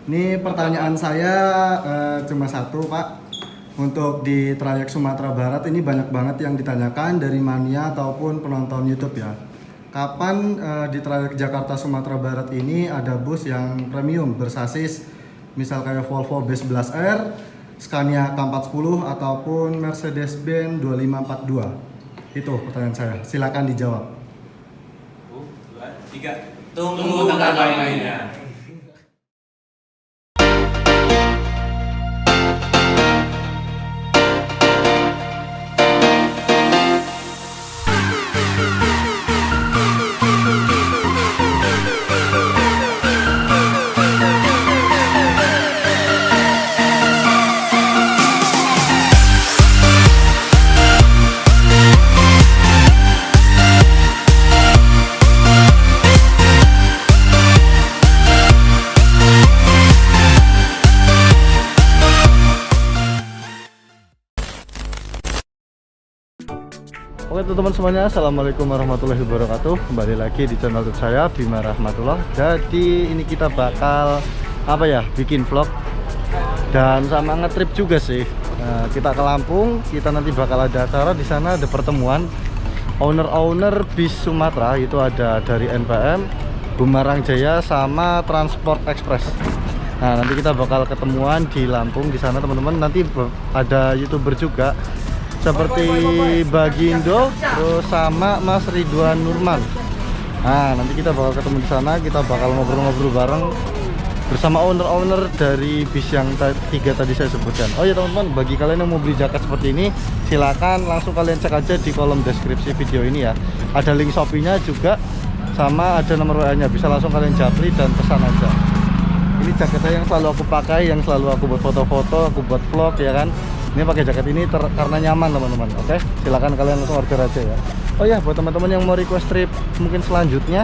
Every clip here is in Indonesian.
Ini pertanyaan saya cuma satu, Pak. Untuk di trayek Sumatera Barat ini banyak banget yang ditanyakan dari mania ataupun penonton YouTube ya. Kapan di trayek Jakarta Sumatera Barat ini ada bus yang premium bersasis misal kayak Volvo B11R, Scania K40 ataupun Mercedes-Benz 2542? Itu pertanyaan saya. Silakan dijawab. 1, 2, 3. Tunggu tanggal mainnya. Oke teman-teman semuanya, assalamualaikum warahmatullahi wabarakatuh. Kembali lagi di channel YouTube saya, Bima Rahmatullah. Jadi ini kita bakal bikin vlog dan sama ngetrip juga sih. Kita ke Lampung, kita nanti bakal ada acara di sana, ada pertemuan owner bis Sumatera. Itu ada dari NPM, Bumarang Jaya sama Transport Express. Nah nanti kita bakal ketemuan di Lampung di sana teman-teman. Nanti ada YouTuber juga seperti Bagindo, terus sama Mas Ridwan Nurman. Nah nanti kita bakal ketemu di sana, kita bakal ngobrol-ngobrol bareng bersama owner-owner dari bis yang tiga tadi saya sebutkan. Oh ya teman-teman, bagi kalian yang mau beli jaket seperti ini, silakan langsung kalian cek aja di kolom deskripsi video ini ya. Ada link Shopee-nya juga, sama ada nomor WA-nya, bisa langsung kalian japri dan pesan aja. Ini jaketnya yang selalu aku pakai, yang selalu aku buat foto-foto, aku buat vlog ya kan. Ini pakai jaket ini karena nyaman teman-teman. Oke, silakan kalian langsung order aja ya. Oh ya, buat teman-teman yang mau request trip mungkin selanjutnya,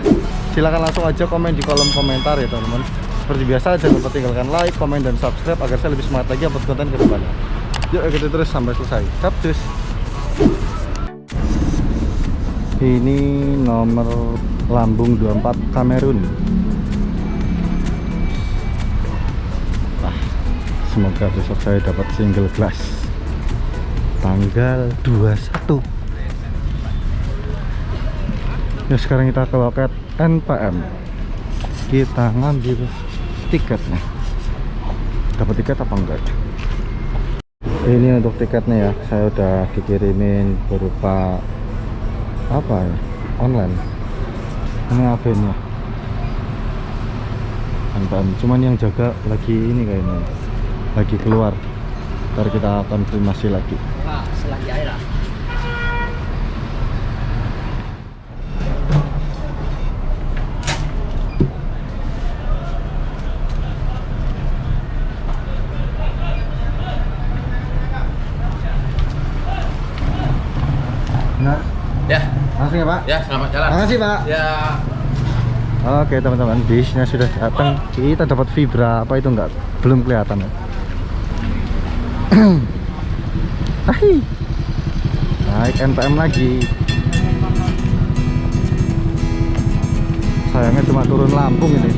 silakan langsung aja komen di kolom komentar ya teman-teman. Seperti biasa, jangan lupa tinggalkan like, komen, dan subscribe agar saya lebih semangat lagi upload konten ke depannya. Yuk ikuti terus sampai selesai. Capcus. Ini nomor lambung 24 Kamerun. Semoga besok saya dapat single glass tanggal 21. Ya sekarang kita ke loket NPM, kita ngambil tiketnya. Dapat tiket apa enggak? Ini untuk tiketnya ya, saya udah dikirimin berupa online. Ini agennya NPM, cuman yang jaga lagi ini kayaknya lagi keluar. Ntar kita konfirmasi lagi. Selagi air lah. Nah, Ya, langsung ya Pak. ya selamat jalan. Makasih Pak. Ya. Oke teman-teman, bisnya sudah datang. Kita dapat Vibra apa itu enggak? Belum kelihatan ya. Naik NPM lagi. Sayangnya cuma turun Lampung ini.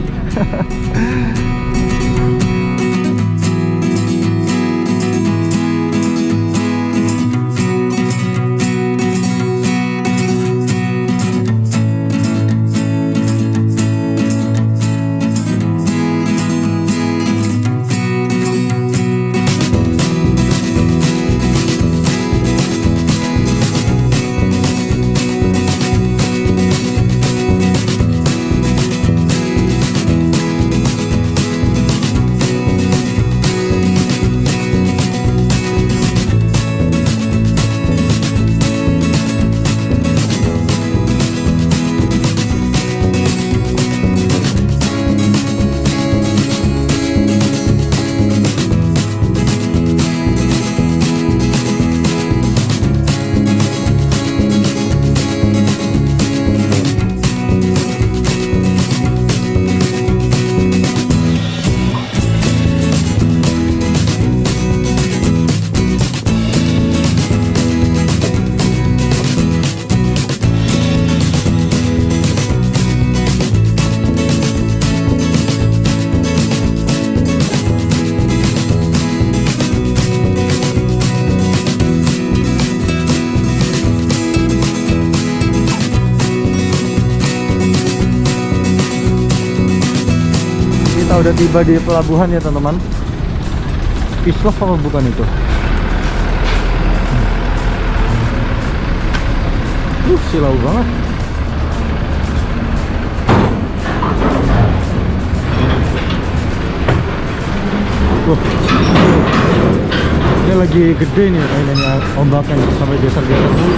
udah tiba di pelabuhan ya teman-teman. Pislov apa bukan itu? Silau banget. Wah, ini lagi gede nih kayaknya ombaknya sampai geser-geser dulu.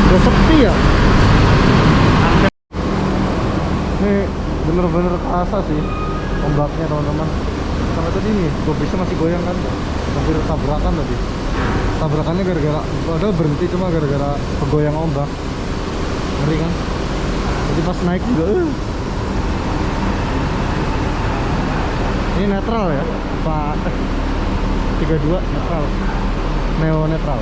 Udah sepi ya. Ini bener-bener kerasa sih ombaknya teman-teman. Sampai tadi nih bisa masih goyang kan, hampir tabrakan tadi. Tabrakannya gara-gara, padahal berhenti cuma gara-gara kegoyang ombak. Ngeri kan. Jadi pas naik juga ini netral ya Pak. 32 netral, neo netral.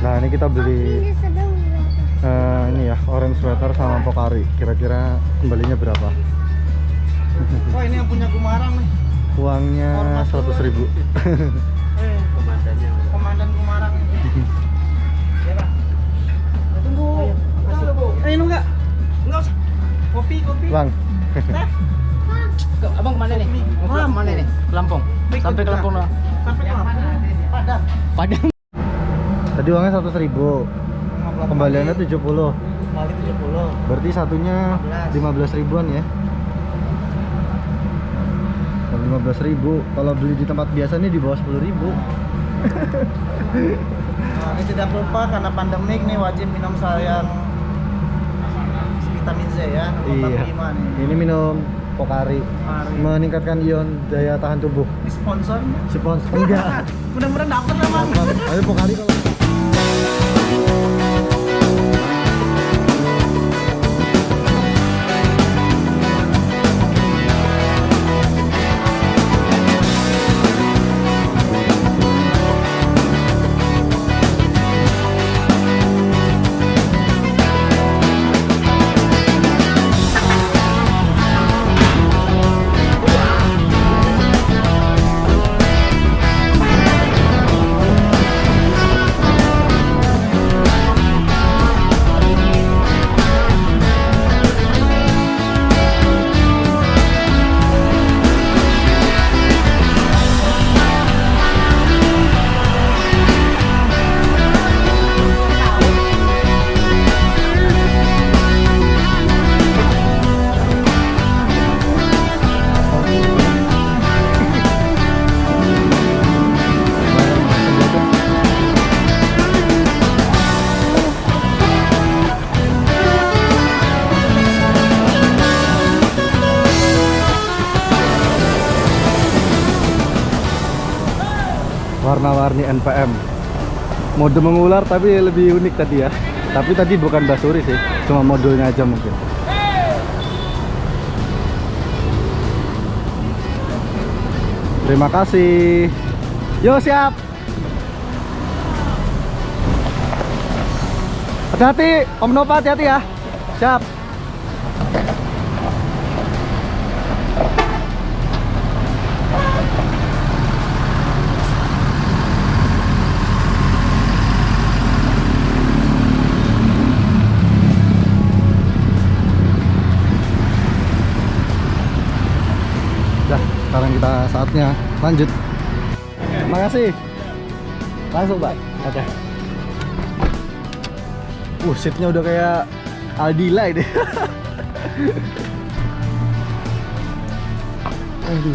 Nah ini kita beli ini ya orange sweater sama Pocari. Kira-kira kembalinya berapa? Oh ini yang punya Kumarang nih. Uangnya 100.000. Komandan Kumarang. Ya Pak. Tunggu. Minum enggak? Enggak usah. Kopi. Bang. Abang kemana nih? Mau pulang kemana nih? Ke Lampung. Sampai ke Lampung lah. Sampai ke mana? Padang. Padang. Tadi uangnya 100.000. Kembaliannya 70. Kali 70. Berarti satunya 15 ribuan ya. 15.000. Kalau beli di tempat biasa nih di bawah 10.000. Nah, ini tidak lupa karena pandemik nih wajib minum sayang vitamin Z ya. Iya. 45 nih. Ini minum Pocari. Pocari. Meningkatkan ion daya tahan tubuh. Ini sponsor. Spons enggak. Mudah-mudahan dapet lah Bang. Ayo Pocari kalau warna-warni NPM, mode mengular tapi lebih unik tadi ya. Tapi tadi bukan basuri sih, cuma modulnya aja mungkin. Terima kasih. Yo siap. Hati-hati Om Nova, hati-hati ya. Siap. Sekarang kita saatnya Lanjut. Makasih. Langsung Pak. Oke. Seatnya udah kayak Aldila ini. Aduh.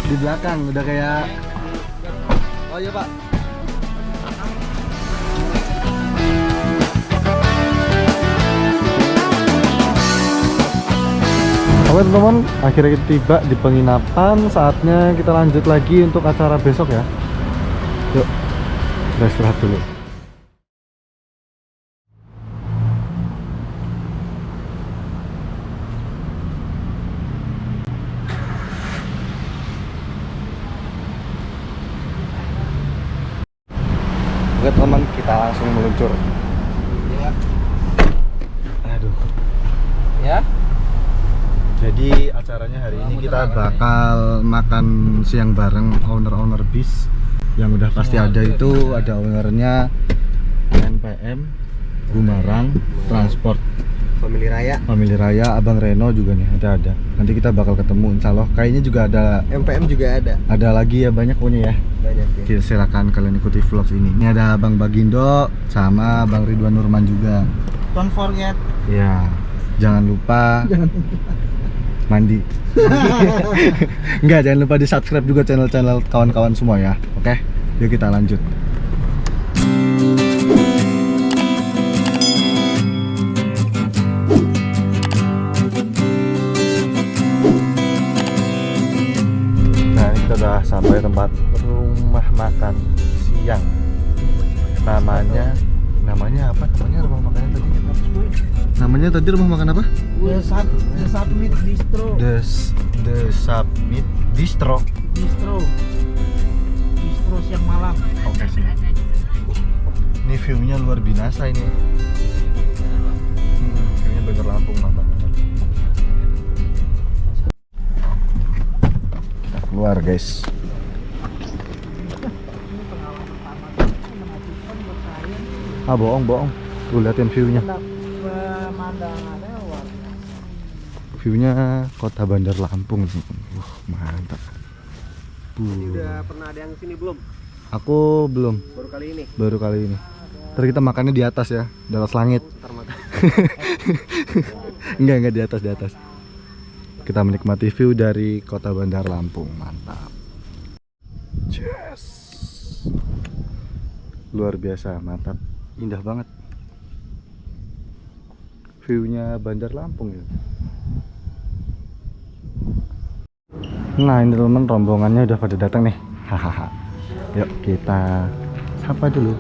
Di belakang udah kayak. Oh iya Pak. Oke teman-teman, akhirnya kita tiba di penginapan. Saatnya kita lanjut lagi untuk acara besok ya. Yuk, kita istirahat dulu. Oke teman, kita langsung meluncur. Aduh. Ya. Jadi acaranya hari ini kita bakal makan siang bareng owner bis. Yang udah pasti ada itu, ada ownernya NPM, Gumarang, Transport, Family Raya, Abang Reno juga nih ada. Nanti kita bakal ketemu insya Allah. Kayaknya juga ada MPM juga ada. Ada lagi ya, banyak punya ya. Banyak ya. Silakan kalian ikuti vlog ini. Ini ada Bang Bagindo sama Bang Ridwan Nurman juga. Don't forget. Ya, jangan lupa mandi. Enggak, jangan lupa di subscribe juga channel-channel kawan-kawan semua ya. Oke, yuk kita lanjut. Nah, ini kita udah sampai tempat rumah makan siang. Namanya apa? Namanya rumah makannya tadi? Namanya tadi rumah makan apa? The Submit Bistro. The Submit Bistro. Bistro siang malam. Oke sih. Ini view-nya luar binasa ini. View-nya bener Lampung, mantap banget. Kita keluar guys. Bohong. Tuh liatin view-nya. View-nya kota Bandar Lampung. Mantap. Udah pernah ada yang kesini belum? Aku belum. Baru kali ini. Terus kita makannya di atas ya, di atas langit. Enggak di atas. Kita menikmati view dari kota Bandar Lampung. Mantap. Yes. Luar biasa, mantap. Indah banget. View-nya Bandar Lampung ya. Nah ini teman, rombongannya udah pada datang nih. Hahaha. Yuk kita sapa dulu.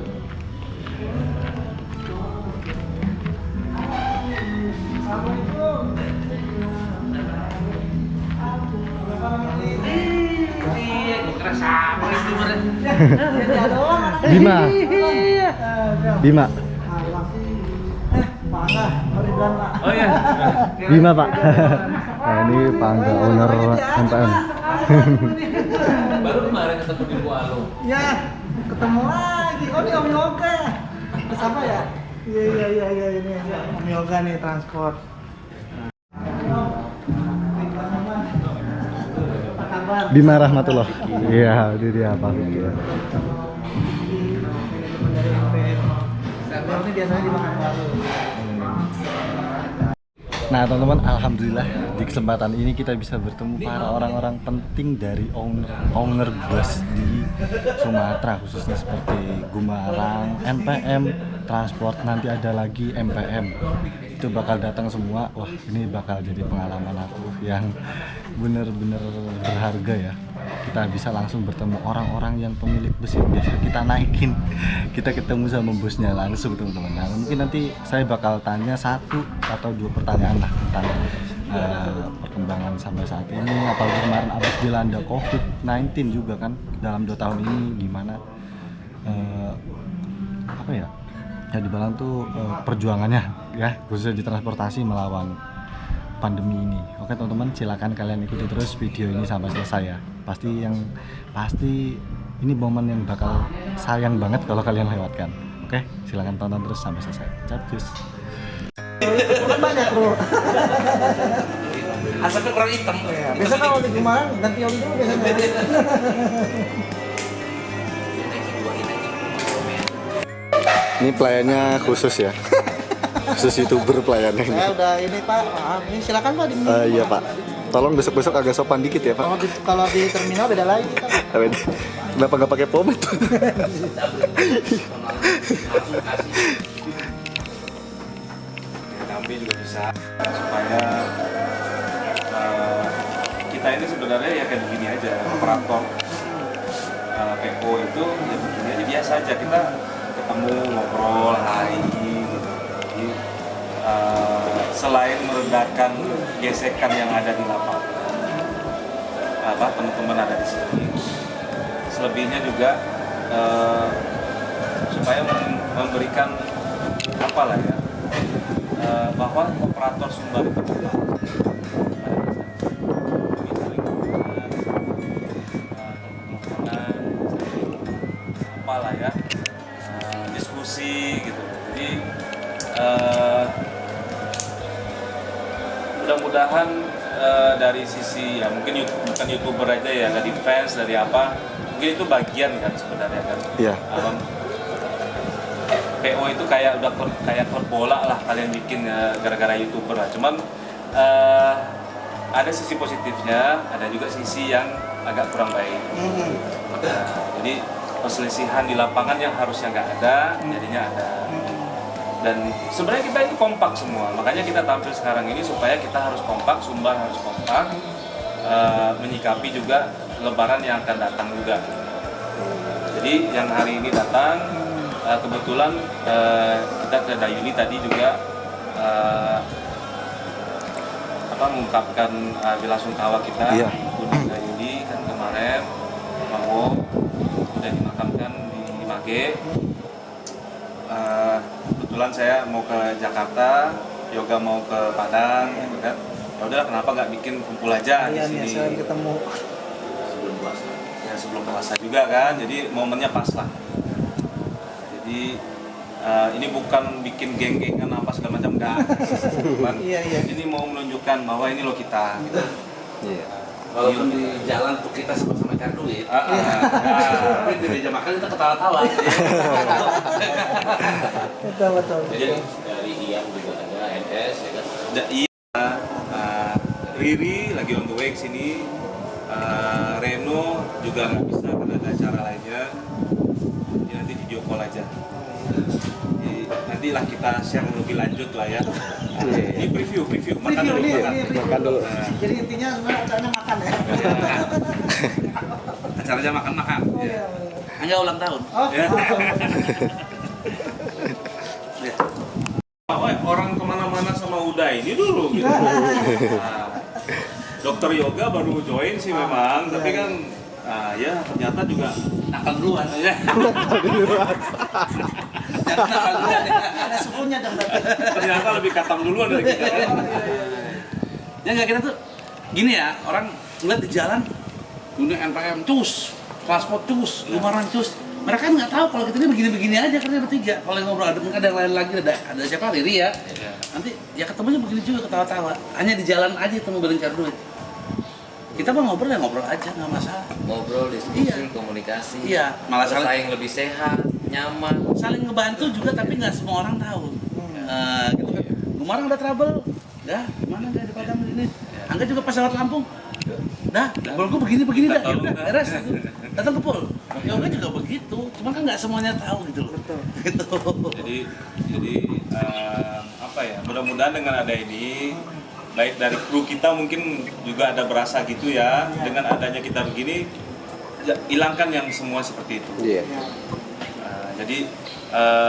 Bima. Oh iya. Bima Pak. Nah ini Pangga owner MPM. Baru kemarin ketemu di Kualo. Ya, ketemu lagi. Oh ini Om Yoga. Siapa ya? Iya ini Om Yoga nih transport. Apa kabar? Bima Rahmatullah. Iya, dia Pak. Ini biasanya dimakan baru. Nah teman-teman, alhamdulillah di kesempatan ini kita bisa bertemu para orang-orang penting dari owner bus di Sumatera, khususnya seperti Gumarang, NPM, Transport, nanti ada lagi MPM. Itu bakal datang semua. Wah, ini bakal jadi pengalaman aku yang bener-bener berharga ya. Kita bisa langsung bertemu orang-orang yang pemilik bus yang biasa kita naikin. Kita ketemu sama bosnya langsung teman-teman. Nah, mungkin nanti saya bakal tanya 1 atau 2 pertanyaan lah tentang perkembangan sampai saat ini. Apalagi kemarin abis dilanda COVID-19 juga kan, dalam 2 tahun ini gimana apa ya? Ya dibilang tuh perjuangannya ya, khususnya di transportasi melawan pandemi ini. Oke teman-teman, silakan kalian ikuti terus video ini sampai selesai ya. Pasti ini momen yang bakal sayang banget kalau kalian lewatkan. Oke, silakan tonton terus sampai selesai. Capcus. Banyak bro. Asapnya kurang hitam. Ya, biasa kalau di kemarin ganti oli dulu biasanya. Ini pelayannya khusus ya. Khusus YouTuber pelayannya ini. Saya udah ini Pak, maaf. Ini silakan Pak diminum. Iya Pak. Tolong besok-besok agak sopan dikit ya Pak. Kalau di terminal beda lagi kita. Kenapa nggak pakai pomade? Tapi juga bisa supaya kita ini sebenarnya ya kayak begini aja, operator PO itu ya begini aja biasa aja, kita ketemu ngobrol hai gitu. Jadi selain meredakan gesekan yang ada di lapangan, teman-teman ada di sini, selebihnya juga supaya memberikan apalah ya, bahwa operator Sumbar itu juga apalah ya, diskusi gitu. Jadi mudah-mudahan dari sisi ya mungkin bukan YouTuber aja ya, dari fans, dari apa, mungkin itu bagian kan sebenarnya kan. Iya. PO itu kayak udah kayak klub bola lah kalian bikin gara-gara YouTuber lah. Cuman ada sisi positifnya, ada juga sisi yang agak kurang baik. Jadi perselisihan di lapangan yang harusnya nggak ada, jadinya ada. Dan sebenarnya kita ini kompak semua, makanya kita tampil sekarang ini supaya kita harus kompak, Sumbar harus kompak, menyikapi juga Lebaran yang akan datang juga. Jadi yang hari ini datang, kebetulan kita ke Dayuni tadi juga mengungkapkan belasungkawa kita. Iya. Bunda Dayuni kan kemarin mau udah dimakamkan di Mage. Kebetulan saya mau ke Jakarta, Yoga mau ke Padang, gitu kan. Ya udahlah, kenapa nggak bikin kumpul aja di sini? Iya, ketemu Sebelum puasa. Ya sebelum puasa juga kan, jadi momennya pas lah. Jadi ini bukan bikin geng-gengan apa segala macam, enggak. Cuman ini mau menunjukkan bahwa ini loh kita. Gitu. Iya. Walaupun di jalan tuh kita sama-sama cari duit. Tapi di meja makan kita ketawa-tawa. betul. Jadi dari IAM juga ada NS ya kan. Iya. Riri lagi on the way ke sini. Reno juga nggak bisa karena ada acara lainnya. Jadi nanti video call aja. Jadi, nantilah kita share lebih lanjut lah ya. Ini preview makan dulu. Makan dulu. Jadi intinya sebenarnya acaranya makan ya. Acaranya makan. Iya. Enggak ulang tahun. Ya. Orang kemana-mana sama Uda ini dulu gitu. Dokter Yoga baru join sih memang, tapi kan ya ternyata juga Nakal duluan. Ada sukunya dong berarti. ternyata lebih katam duluan dari kita kan. Ya nggak, kita tuh gini ya, orang ngeliat di jalan dunia NPM cus, transport cus, lumaran cus. Mereka kan nggak tahu kalau kita ini begini-begini aja karena bertiga. Kalau yang ngobrol ada mungkin ada yang lain lagi, ada siapa, Riri ya. Nanti ya ketemunya begini juga, ketawa-tawa. Hanya di jalan aja itu ngobrolin cari duit. Kita mau ngobrol ya ngobrol aja, nggak masalah. Ngobrol, diskusi, Iya. komunikasi. Iya, malah bersaing lebih sehat, nyaman. saling ngebantu juga, tapi nggak semua orang tahu. Gitu kan. Kemarin ada trouble, dah gimana dah di Padang ini. Angga juga pas lewat Lampung, dah bolku begini dah, ya udah beres gitu. Datang ke Pol, Yoga juga begitu, cuman kan nggak semuanya tahu gitu loh. Gitu. Jadi apa ya? Mudah-mudahan dengan ada ini, baik dari kru kita mungkin juga ada berasa gitu ya. Dengan adanya kita begini, hilangkan yang semua seperti itu. Iya. Jadi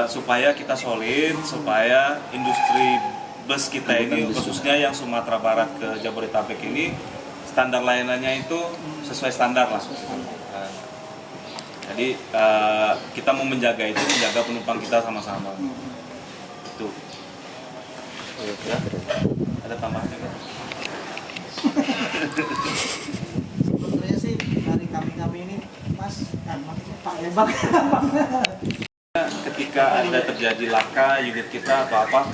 supaya kita solid, supaya industri bus kita ini khususnya yang Sumatera Barat ke Jabodetabek ini standar layanannya itu sesuai standar lah. Jadi kita mau menjaga itu, menjaga penumpang kita sama-sama. Itu. Ya. Ada tambahannya kan? Sebetulnya sih dari kami ini Mas, maksudnya Pak Lebak. Ketika ada terjadi laka unit kita atau apa,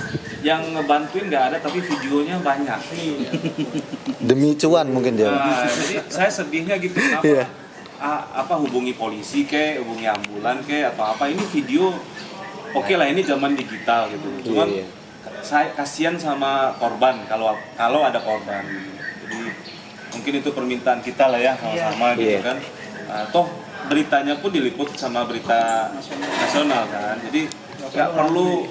yang ngebantuin nggak ada tapi videonya banyak. Demi cuan mungkin dia. Nah, jadi saya sedihnya gitu kenapa? Iya. Apa hubungi polisi ke, hubungi ambulan ke atau apa, ini video oke lah, ini zaman digital gitu. Cuman Iya. saya kasihan sama korban kalau ada korban. Jadi mungkin itu permintaan kita lah ya sama-sama gitu Iya. kan. Toh beritanya pun diliput sama berita nasional kan. Jadi nggak perlu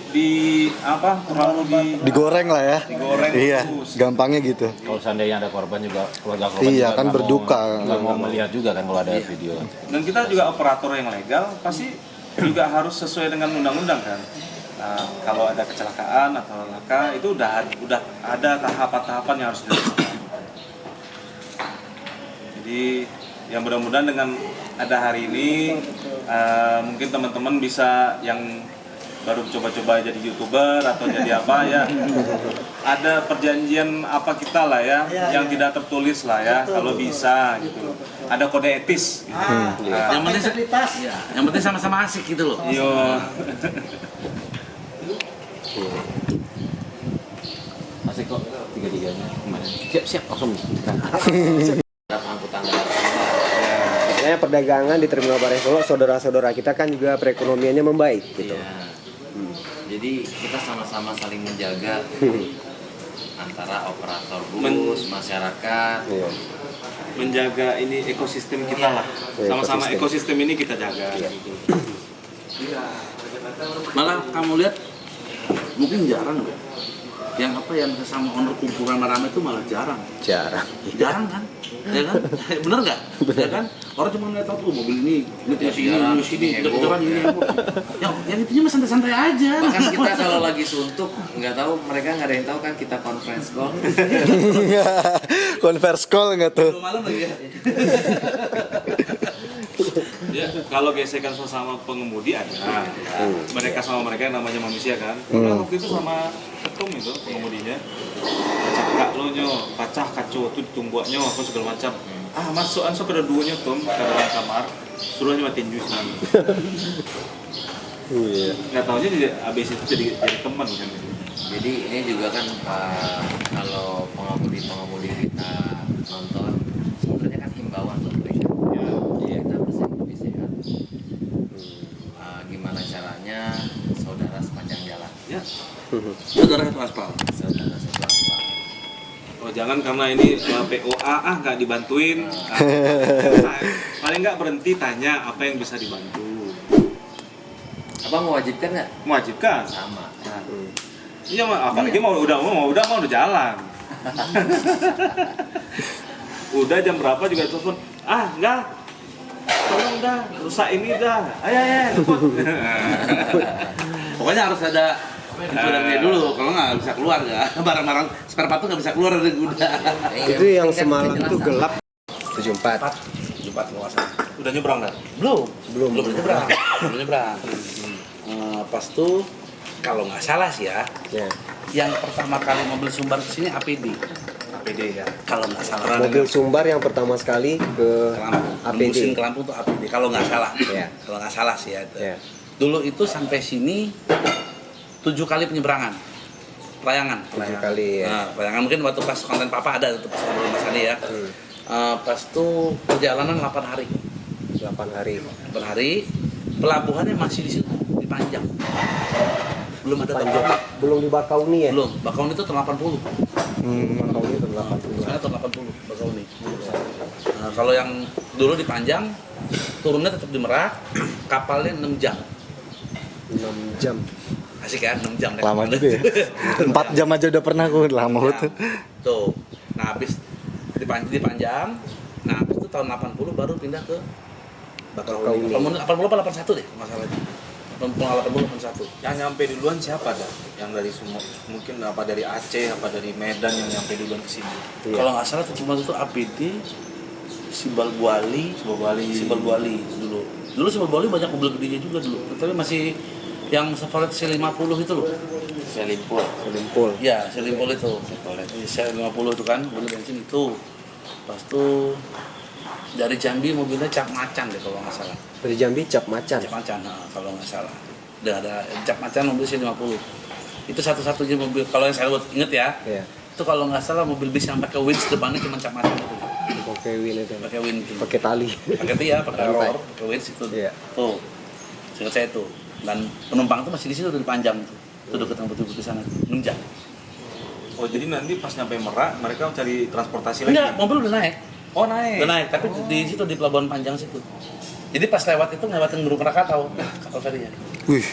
terlalu Digoreng lah ya. digoreng Iya, terus. gampangnya gitu. Kalau seandainya ada korban juga, keluarga korban Iya, juga kan nggak berduka. nggak mau melihat juga kan kalau ada video. Dan kita juga operator yang legal pasti juga harus sesuai dengan undang-undang kan. Nah, kalau ada kecelakaan atau laka itu udah ada tahapan-tahapan yang harus dilakukan. Jadi yang mudah-mudahan dengan ada hari ini mungkin teman-teman bisa yang baru coba-coba jadi YouTuber atau jadi apa ya, ada perjanjian apa kita lah ya, yang tidak tertulis lah ya, kalau bisa gitu. Ada kode etis gitu. Yang penting Integritas. ya, yang penting sama-sama asik gitu loh. Yo. Asik kok tiga-tiganya kemarin. Siap langsung. angkutan darat semua. Sebenarnya perdagangan di Terminal Bareng Solo, saudara-saudara kita kan juga perekonomiannya membaik gitu. Iya. Jadi kita sama-sama saling menjaga antara operator bus, masyarakat. Iya. Menjaga ini ekosistem kita lah. Iya, Sama-sama ekosistem. ekosistem ini kita jaga gitu. Malah kamu lihat mungkin jarang ya. Yang sesama owner kumpulan rame itu malah jarang. Jarang kan? Ya kan? Bener nggak? Ya kan? Orang cuma ngeliat tuh mobil ini di sini, kebetulan ini. Yang intinya mah santai-santai aja. Bahkan kita kalau lagi suntuk, nggak tahu, mereka nggak ada yang tahu kan kita conference call. Converse call nggak tuh? Malam lagi ya. Ya, kalau gesekan sesama pengemudi ada. Mereka sama mereka yang namanya manusia kan. Nah, waktu itu sama ketum itu pengemudinya. Pacah kak lo nyo, pacah kacau tuh ditungguannya apa segala macam. Masuk pada duanya tom ke dalam kamar. Suruh aja matiin jus nih. Iya. Nggak taunya jadi abis itu jadi teman kan. Jadi ini juga kan kalau pengemudi kita nonton, sebenarnya kan himbauan buat mereka. Iya. Kita bersih lebih sehat. Gimana caranya saudara sepanjang jalan? Ya. Saudara satu aspal. Saudara satu aspal. Oh jangan karena ini POA nggak dibantuin. Paling nggak berhenti tanya apa yang bisa dibantu. Apa mewajibkan nggak? Mewajibkan. Sama. Nah, iya, apalagi mau udah jalan. Udah jam berapa juga telepon. Enggak. Tolong dah, rusak ini dah. Ayo, cepet. Pokoknya harus ada gudangnya dulu, kalau nggak bisa keluar ya. Barang-barang spare part tuh nggak bisa keluar dari gudang. Itu yang semalam itu gelap 74. Jumat kawasan. Udah nyebrang dah. Belum nyebrang. Pas tuh kalau nggak salah sih ya, Ya. yang pertama kali mobil sumbar ke sini APD ya. Kalau nggak salah. Mobil sumbar yang pertama sekali ke Nembusin APD. ke Lampung tuh APD. Kalau nggak salah. Iya. Kalau nggak salah sih ya. Itu. Ya. Dulu itu sampai sini 7 kali penyeberangan. Pelayangan. 7 kali ya. Nah, pelayangan mungkin waktu pas konten papa ada itu pas ngobrol Mas Andi ya. Pas tuh perjalanan 8 hari. 8 hari. 8 hari. Pelabuhannya masih di situ, di Panjang. Belum ada Panjang. Bakauni. Belum di Bakauni ya? Belum. Bakauni itu tahun 80. Bakauni itu 80. Soalnya tahun 80 Bakauni. Nah, kalau yang dulu di Panjang turunnya tetap di Merak, kapalnya 6 jam. 6 jam. Asik kan 6 jam. Lama juga ya. 4 jam aja udah pernah gue lama banget. Tuh. Nah, habis di Panjang. Nah, habis itu tahun 80 baru pindah ke Bakauni. 80 apa 81 deh masalahnya. 80 81. Yang nyampe duluan siapa dah? Yang dari semua mungkin apa dari Aceh, apa dari Medan yang nyampe duluan ke sini? Iya. Kalau nggak salah cuma itu APD Sibal Buali dulu. Dulu Sibal Buali banyak mobil gedenya juga dulu. Tapi masih yang Chevrolet C50 itu loh. Selimpul. Ya, C50 itu. C50 itu kan mobil bensin itu. Pas itu dari Jambi mobilnya Cap Macan deh kalau nggak salah. Dari Jambi Cap Macan. Cap Macan, nah, kalau nggak salah. Udah ada Cap Macan mobil C50. Itu satu-satunya mobil kalau yang saya inget ya. Iya. Itu kalau nggak salah mobil bis yang pakai winch depannya cuma cap-macam itu. Pakai win itu. Pakai winch. Pakai tali. Pakai ya, pakai Rantai. roller, pakai winch itu. Iya. Tuh. Seingat saya tuh. Dan penumpang tuh masih di situ udah dipanjang tuh. Itu dekat yang betul-betul sana. 6 jam. Oh jadi nanti pas nyampe Merak mereka cari transportasi lagi? Enggak, mobil udah naik. Oh naik? Udah naik, tapi di situ di Pelabuhan Panjang situ. Jadi pas lewat itu ngelewatin Gunung Krakatau, kapal ferinya. Wih.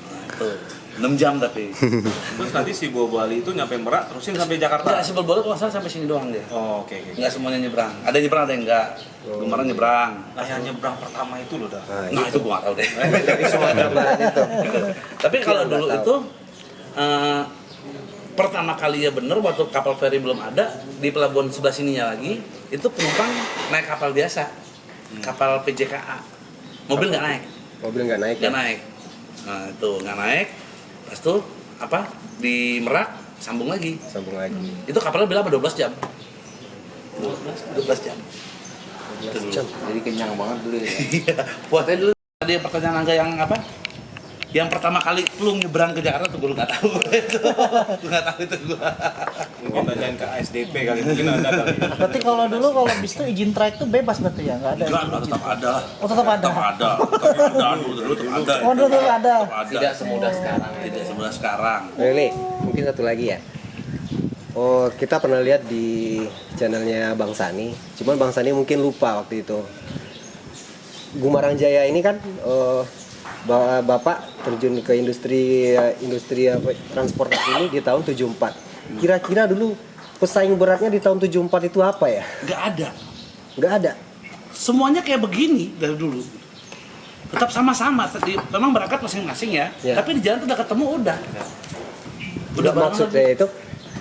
Nah, itu 6 jam tapi. Terus nanti si Bobo Ali itu nyampe Merak terusin sampai Jakarta? Enggak, si Bobo kalau nggak salah sampai sini doang dia. Oh oke. Enggak semuanya nyebrang. Ada yang nyebrang, ada yang enggak. Gumarang nyebrang. Nah yang nyebrang pertama itu loh dah. Nah, itu gua nggak tahu deh. Dari Sumatera Barat itu. Tapi kalau Nggak dulu tahu. itu pertama kali ya bener waktu kapal feri belum ada di pelabuhan sebelah sininya lagi itu penumpang naik kapal biasa, kapal PJKA, mobil nggak naik, Mobil nggak naik ya? nggak naik. Nah itu nggak naik, pas itu apa di Merak sambung lagi, Sambung lagi. itu kapalnya bilang 12 jam, 12 jam. 12 jam. Jadi kenyang banget dulu ya. Iya, buatnya dulu ada pertanyaan Angga yang apa? Yang pertama kali lu nyebrang ke Jakarta tuh gue nggak tahu. Gue nggak tahu itu gue. Mungkin tanyain ke ASDP kali, mungkin ada kali. Berarti kalau dulu kalau bis itu izin trayek tuh bebas berarti ya? Nggak ada? Enggak, tetap ada. Oh tetap ada? Tetap ada. Tetap ada. Dulu tetap ada. Oh dulu ada? Tetap ada. Tidak semudah sekarang ya. Tidak semudah sekarang. Ini mungkin satu lagi ya. Oh, kita pernah lihat di channelnya Bang Sani. Cuman Bang Sani mungkin lupa waktu itu. Gumarang Jaya ini kan Bapak terjun ke industri apa, transportasi ini di tahun 74. Kira-kira dulu pesaing beratnya di tahun 74 itu apa ya? Enggak ada. Nggak ada. Semuanya kayak begini dari dulu. Tetap sama-sama. Memang berangkat masing-masing ya. Ya. Tapi di jalan tuh udah ketemu udah. Udah bareng maksud lagi. saya itu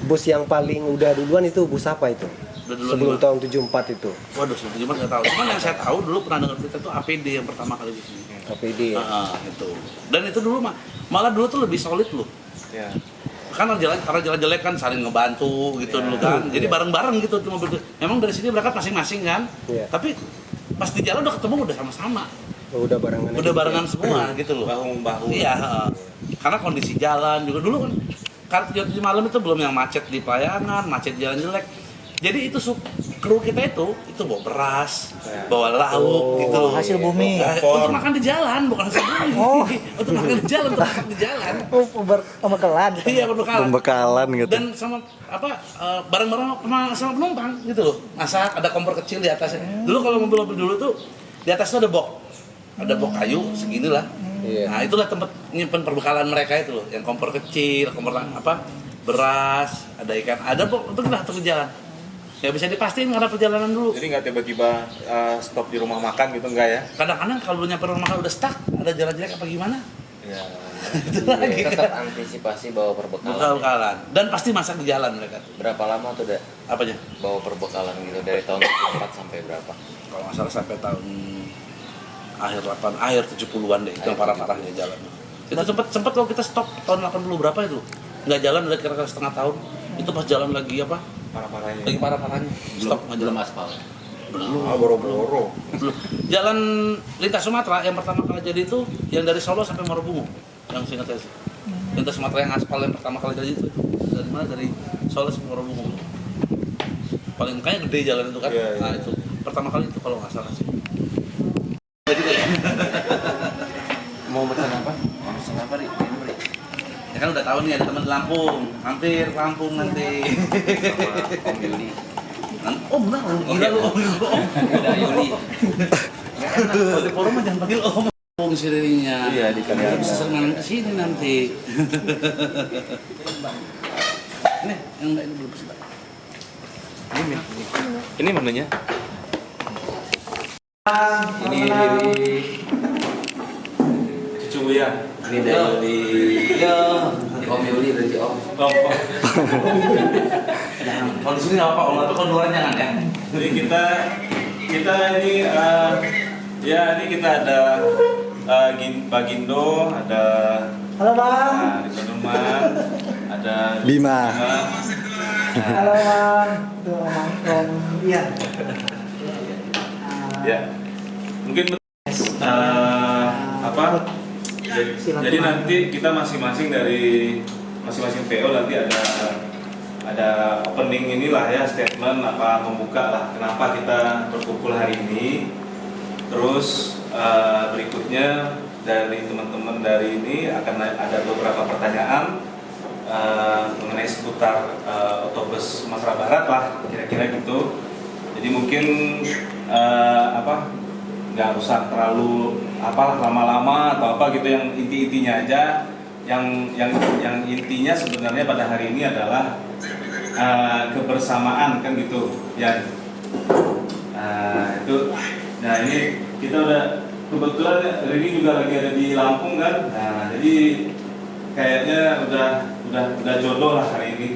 bus yang paling udah duluan itu bus apa itu? Udah duluan Sebelum gimana? tahun 74 itu. Waduh, cuma nggak tahu. Cuman yang saya tahu dulu pernah dengar cerita itu APD yang pertama kali di sini. APD ya. Itu. Dan itu dulu malah dulu tuh lebih solid loh. Ya. Karena jalan jelek kan saling ngebantu gitu dulu kan. Jadi bareng-bareng gitu tuh mobil. Memang dari sini berangkat masing-masing kan. Iya. Tapi pas di jalan udah ketemu udah sama-sama. Oh, udah barengan. Udah barengan semua gitu loh. Bahu-bahu. Iya, heeh. Karena kondisi jalan juga dulu kan karena 7 malam itu belum yang macet di pelayanan, macet jalan jelek. Jadi itu kru kita itu bawa beras, bawa lauk gitu loh. hasil bumi. Untuk makan di jalan, bukan hasil bumi. Oh. Untuk makan di jalan, untuk makan di jalan. Oh pembekalan. Iya, berbekalan. Pembekalan gitu. Dan sama bareng-bareng sama penumpang gitu loh. Masak, ada kompor kecil di atasnya. Dulu kalau mobil-mobil dulu tuh di atasnya ada box. Ada box kayu seginilah. Iya. Nah, itulah tempat nyimpen perbekalan mereka itu loh, yang kompor kecil, kompor beras, ada ikan, ada box untuk kita atur di jalan. Ya bisa dipastiin karena perjalanan dulu. Jadi nggak tiba-tiba stop di rumah makan gitu enggak ya? Kadang-kadang kalau nyampe rumah makan udah stuck, ada jalan jelek apa gimana? Ya. Itu lagi Tetap kan. antisipasi bawa perbekalan. ya. Perbekalan. Dan pasti masak di jalan mereka. Berapa lama tuh udah Apanya? bawa perbekalan gitu dari tahun 74 sampai berapa? Kalau nggak salah sampai tahun akhir 70-an deh, itu yang parah-parahnya jalan. Itu sempat kalau kita stop tahun 80 berapa itu, nggak jalan udah kira-kira setengah tahun. Itu pas jalan lagi apa? Parah-parahnya. Lagi parah-parahnya. Stop nggak jalan. Belum aspal. Belum. Boro-boro. Belum. Jalan lintas Sumatera yang pertama kali jadi itu yang dari Solo sampai Morobungu, yang seingat saya sih. Lintas Sumatera yang aspal yang pertama kali jadi itu dari mana? Dari Solo sampai Morobungu. Paling makanya gede jalan itu kan. Iya, iya. Nah itu pertama kali itu kalau nggak salah sih. Mau pesan apa? Mau pesan apa, Ri? Ini, Ri. Ya kan udah tahu nih ada teman di Lampung, hampir Lampung nanti. Sama Om Yuli. Oh benar, gila lu Om. Udah Yuli. Kalau di forum mah jangan panggil Om. Lampung sirinya. Iya, di Kalimantan. Bisa sering ke sini nanti. Ini yang enggak ini belum pesan. Ini menunya. Ini dari Cucu ya. ini dari Om Yuli berarti Om. Jangan. Kalau di sini nggak apa-apa, Om. Tapi kalau luar jangan ya. Jadi kita ini ya ini kita ada Pak Gindo, ada Halo bang. Riko Numan, ada Bima. Halo bang. Tuh Om. Iya. Ya, mungkin apa? Jadi nanti kita masing-masing dari masing-masing PO nanti ada opening inilah ya, statement apa membuka lah kenapa kita berkumpul hari ini. Terus berikutnya dari teman-teman dari ini akan ada beberapa pertanyaan mengenai seputar Otobus Sumatera Barat lah, kira-kira gitu. Jadi mungkin nggak usah terlalu lama-lama atau apa gitu, yang intinya aja. Yang intinya sebenarnya pada hari ini adalah kebersamaan kan gitu ya. Nah ini kita udah kebetulan Rini juga lagi ada di Lampung kan. Nah jadi kayaknya udah jodoh lah hari ini.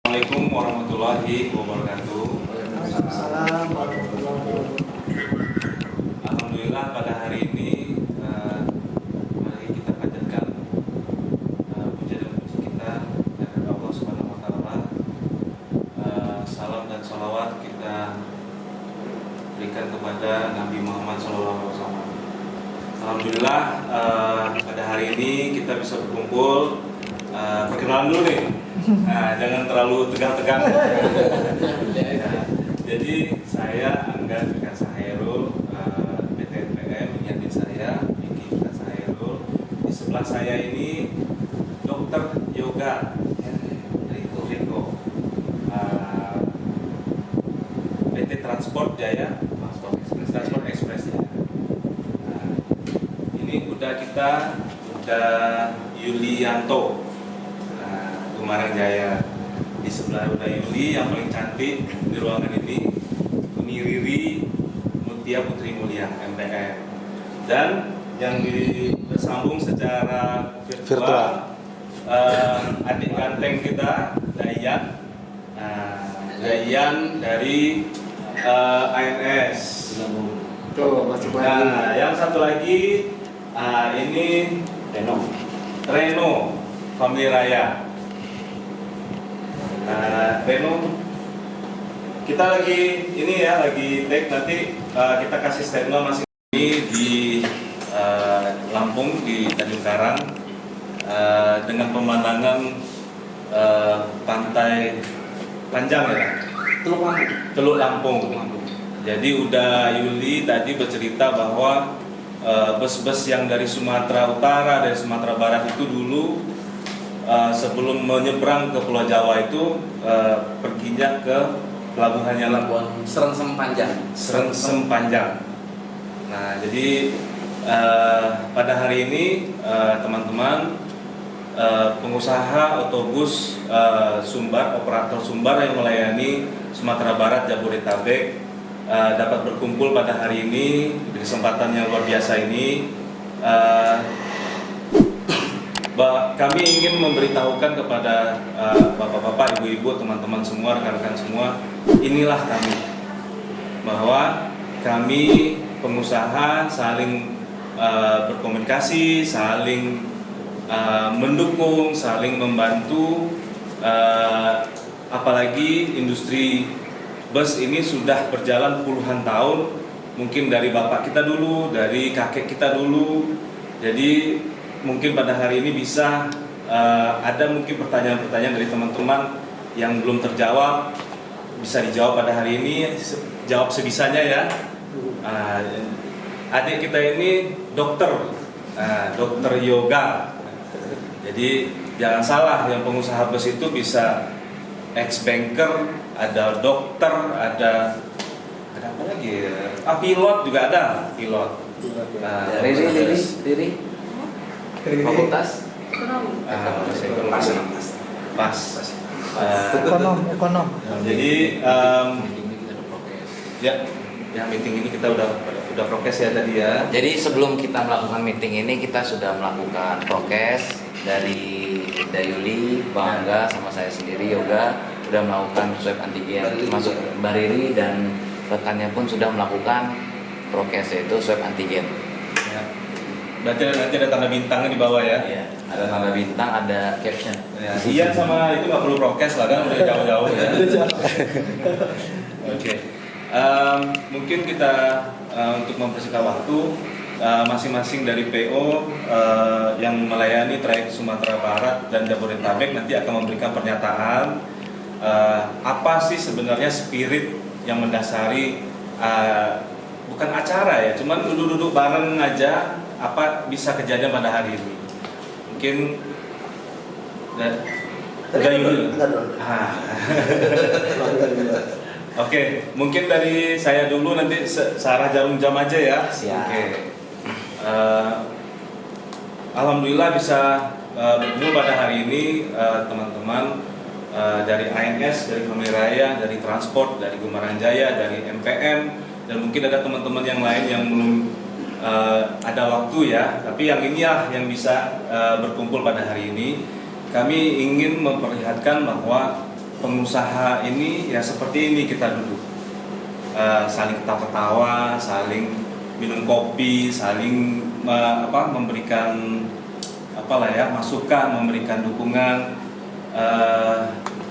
Assalamualaikum warahmatullahi wabarakatuh. Waalaikumsalam warahmatullahi wabarakatuh. Alhamdulillah pada hari ini mari kita panjatkan puja dan puji kita kepada Allah Subhanahu wa taala. Salam dan sholawat kita berikan kepada Nabi Muhammad SAW. Alhamdulillah pada hari ini kita bisa berkumpul. Perkenalan dulu nih, jangan terlalu tegang-tegang. Jadi saya Angga Fikasa Hairul, PT NPM menyiapin saya, Vicky Fikasa Hairul. Di sebelah saya ini Dokter Yoga Riko, PT Transport Jaya, Transport Express ya. Ini udah Yulianto, Gumarang Jaya. Di sebelah udah Yuli yang paling cantik di ruangan ini, Riri Mutia Putri Mulia MPM. Dan yang bersambung secara virtual. Adik ganteng kita Dayan, Dayan dari ANS. Tuh, masuk lagi. Nah, yang satu lagi ini Reno Family Raya. Reno, kita lagi take, nanti kita kasih statement masing ini di Lampung di Tanjung Karang dengan pemandangan pantai panjang ya, Teluk Lampung. Jadi udah Yuli tadi bercerita bahwa bus-bus yang dari Sumatera Utara, dari Sumatera Barat itu dulu sebelum menyeberang ke Pulau Jawa itu perginya ke pelabuhannya Labuan Serengsem Panjang. Nah, jadi pada hari ini teman-teman pengusaha otobus Sumbar, operator Sumbar yang melayani Sumatera Barat Jabodetabek dapat berkumpul pada hari ini di kesempatan yang luar biasa ini. Kami ingin memberitahukan kepada bapak-bapak, ibu-ibu, teman-teman semua, rekan-rekan semua, inilah kami, bahwa kami pengusaha saling berkomunikasi, saling mendukung, saling membantu, apalagi industri bus ini sudah berjalan puluhan tahun, mungkin dari bapak kita dulu, dari kakek kita dulu. Jadi mungkin pada hari ini bisa ada mungkin pertanyaan-pertanyaan dari teman-teman yang belum terjawab, bisa dijawab pada hari ini, jawab sebisanya ya. Adik kita ini dokter yoga. Jadi jangan salah, yang pengusaha bus itu bisa ex-banker, ada dokter, ada apa lagi? Pilot juga ada, pilot. Riri. Fakultas pas. Ekonom. Jadi ya, yang meeting ini kita udah prokes ya tadi ya. Jadi sebelum kita melakukan meeting ini, kita sudah melakukan prokes dari Dayuli, Bang Angga, sama saya sendiri Yoga sudah melakukan swab antigen, termasuk Mbak Riri dan rekannya pun sudah melakukan prokes, yaitu swab antigen. Ya. Berarti nanti ada tanda bintangnya di bawah ya? Iya, ada tanda bintang, ada caption. Ya, iya sama itu nggak perlu prokes lah kan, udah jauh-jauh ya. Oke. Mungkin kita untuk mempersingkat waktu, masing-masing dari PO yang melayani trayek Sumatera Barat dan Jabodetabek nanti akan memberikan pernyataan apa sih sebenarnya spirit yang mendasari bukan acara ya, cuman duduk-duduk bareng aja apa bisa kejadian pada hari ini. Mungkin Oke, mungkin dari saya dulu, nanti searah jarum jam aja ya. Oke. Alhamdulillah bisa bertemu pada hari ini teman-teman dari ANS, dari Family Raya, dari Transport, dari Gumarang Jaya, dari MPM, dan mungkin ada teman-teman yang lain yang belum ada waktu ya. Tapi yang inilah yang bisa berkumpul pada hari ini. Kami ingin memperlihatkan bahwa pengusaha ini ya seperti ini, kita duduk saling ketawa-ketawa, saling minum kopi, saling memberikan masukan, memberikan dukungan,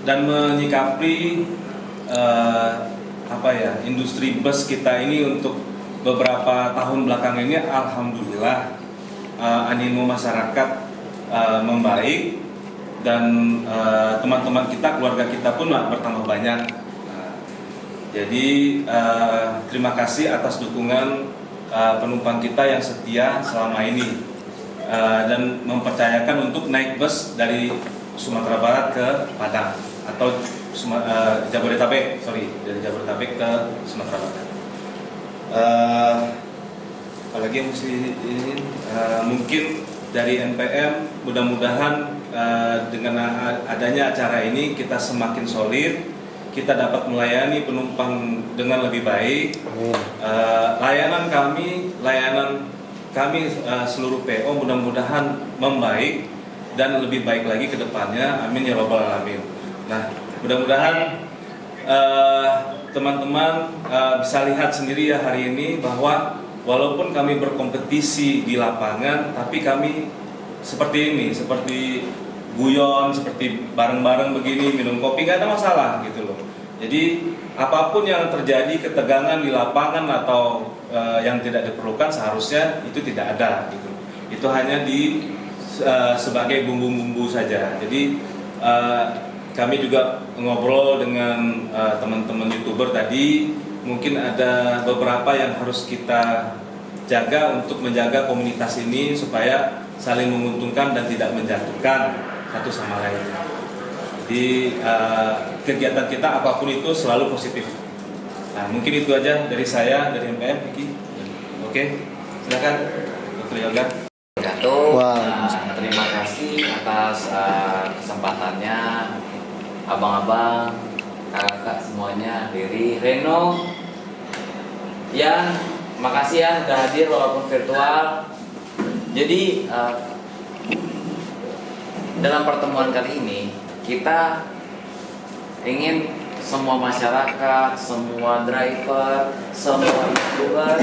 dan menyikapi industri bus kita ini untuk beberapa tahun belakang ini. Alhamdulillah animo masyarakat membaik, dan teman-teman kita, keluarga kita pun bertambah banyak. Jadi terima kasih atas dukungan penumpang kita yang setia selama ini dan mempercayakan untuk naik bus dari Sumatera Barat ke Padang atau Jabodetabek, dari Jabodetabek ke Sumatera Barat. Apalagi yang mesti ini, mungkin dari NPM mudah-mudahan dengan adanya acara ini kita semakin solid, kita dapat melayani penumpang dengan lebih baik. Layanan kami seluruh PO mudah-mudahan membaik dan lebih baik lagi ke depannya. Amin ya rabbal alamin. Nah, mudah-mudahan teman-teman bisa lihat sendiri ya hari ini bahwa walaupun kami berkompetisi di lapangan, tapi kami seperti ini, seperti guyon, seperti bareng-bareng begini, minum kopi, nggak ada masalah gitu loh. Jadi apapun yang terjadi, ketegangan di lapangan atau yang tidak diperlukan, seharusnya itu tidak ada gitu. Itu hanya sebagai bumbu-bumbu saja. Jadi kami juga ngobrol dengan teman-teman YouTuber tadi, mungkin ada beberapa yang harus kita jaga untuk menjaga komunitas ini supaya saling menguntungkan dan tidak menjatuhkan satu sama lain. Jadi kegiatan kita apapun itu selalu positif. Nah, mungkin itu aja dari saya, dari MPM, Vicky. Oke, silakan Dr. Yoga. Terima kasih atas kesempatannya, abang-abang, kakak semuanya, Riri, Reno, Yan, makasih ya udah hadir walaupun virtual. Jadi dalam pertemuan kali ini kita ingin semua masyarakat, semua driver, semua YouTuber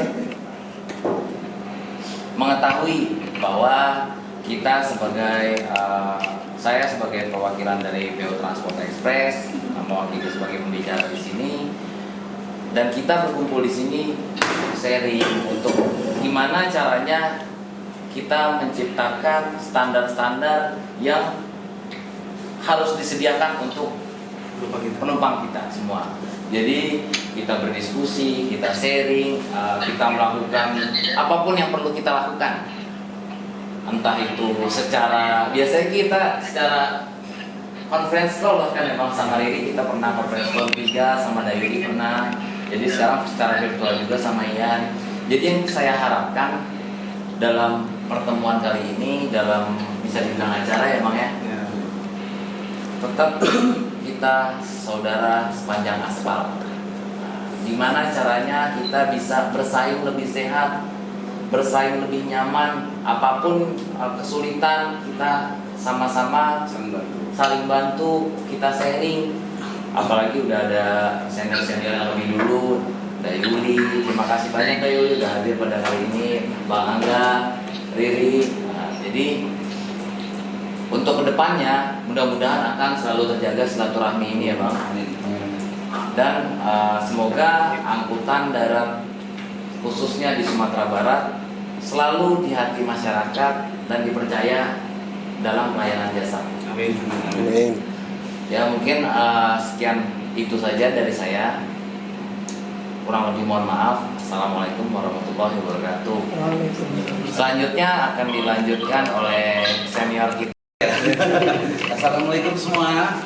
mengetahui bahwa kita sebagai saya sebagai perwakilan dari PO Transport Express mewakili sebagai pembicara di sini, dan kita berkumpul di sini sharing untuk gimana caranya kita menciptakan standar-standar yang harus disediakan untuk penumpang kita semua. Jadi kita berdiskusi, kita sharing, kita melakukan apapun yang perlu kita lakukan. Entah itu secara, biasanya kita secara conference call, bahkan memang sama Riri kita pernah conference call 3, sama Dayuri pernah. Jadi sekarang secara virtual juga sama Ian. Jadi yang saya harapkan dalam pertemuan kali ini, dalam bisa dibilang acara ya Bang ya, tetap kita saudara sepanjang aspal. Gimana caranya kita bisa bersaing lebih sehat, bersaing lebih nyaman, apapun kesulitan kita sama-sama saling bantu, kita sharing. Apalagi udah ada senior-senior yang lebih dulu, Dayuli, terima kasih banyak Dayuli udah hadir pada kali ini, Bang Angga, Riri. Jadi untuk kedepannya mudah-mudahan akan selalu terjaga silaturahmi ini ya Bang. Dan semoga angkutan darat khususnya di Sumatera Barat selalu di hati masyarakat dan dipercaya dalam pelayanan jasa. Amin. Amin. Ya mungkin sekian itu saja dari saya. Kurang lebih mohon maaf. Assalamualaikum warahmatullahi wabarakatuh. Selanjutnya akan dilanjutkan oleh senior kita. Assalamualaikum semua.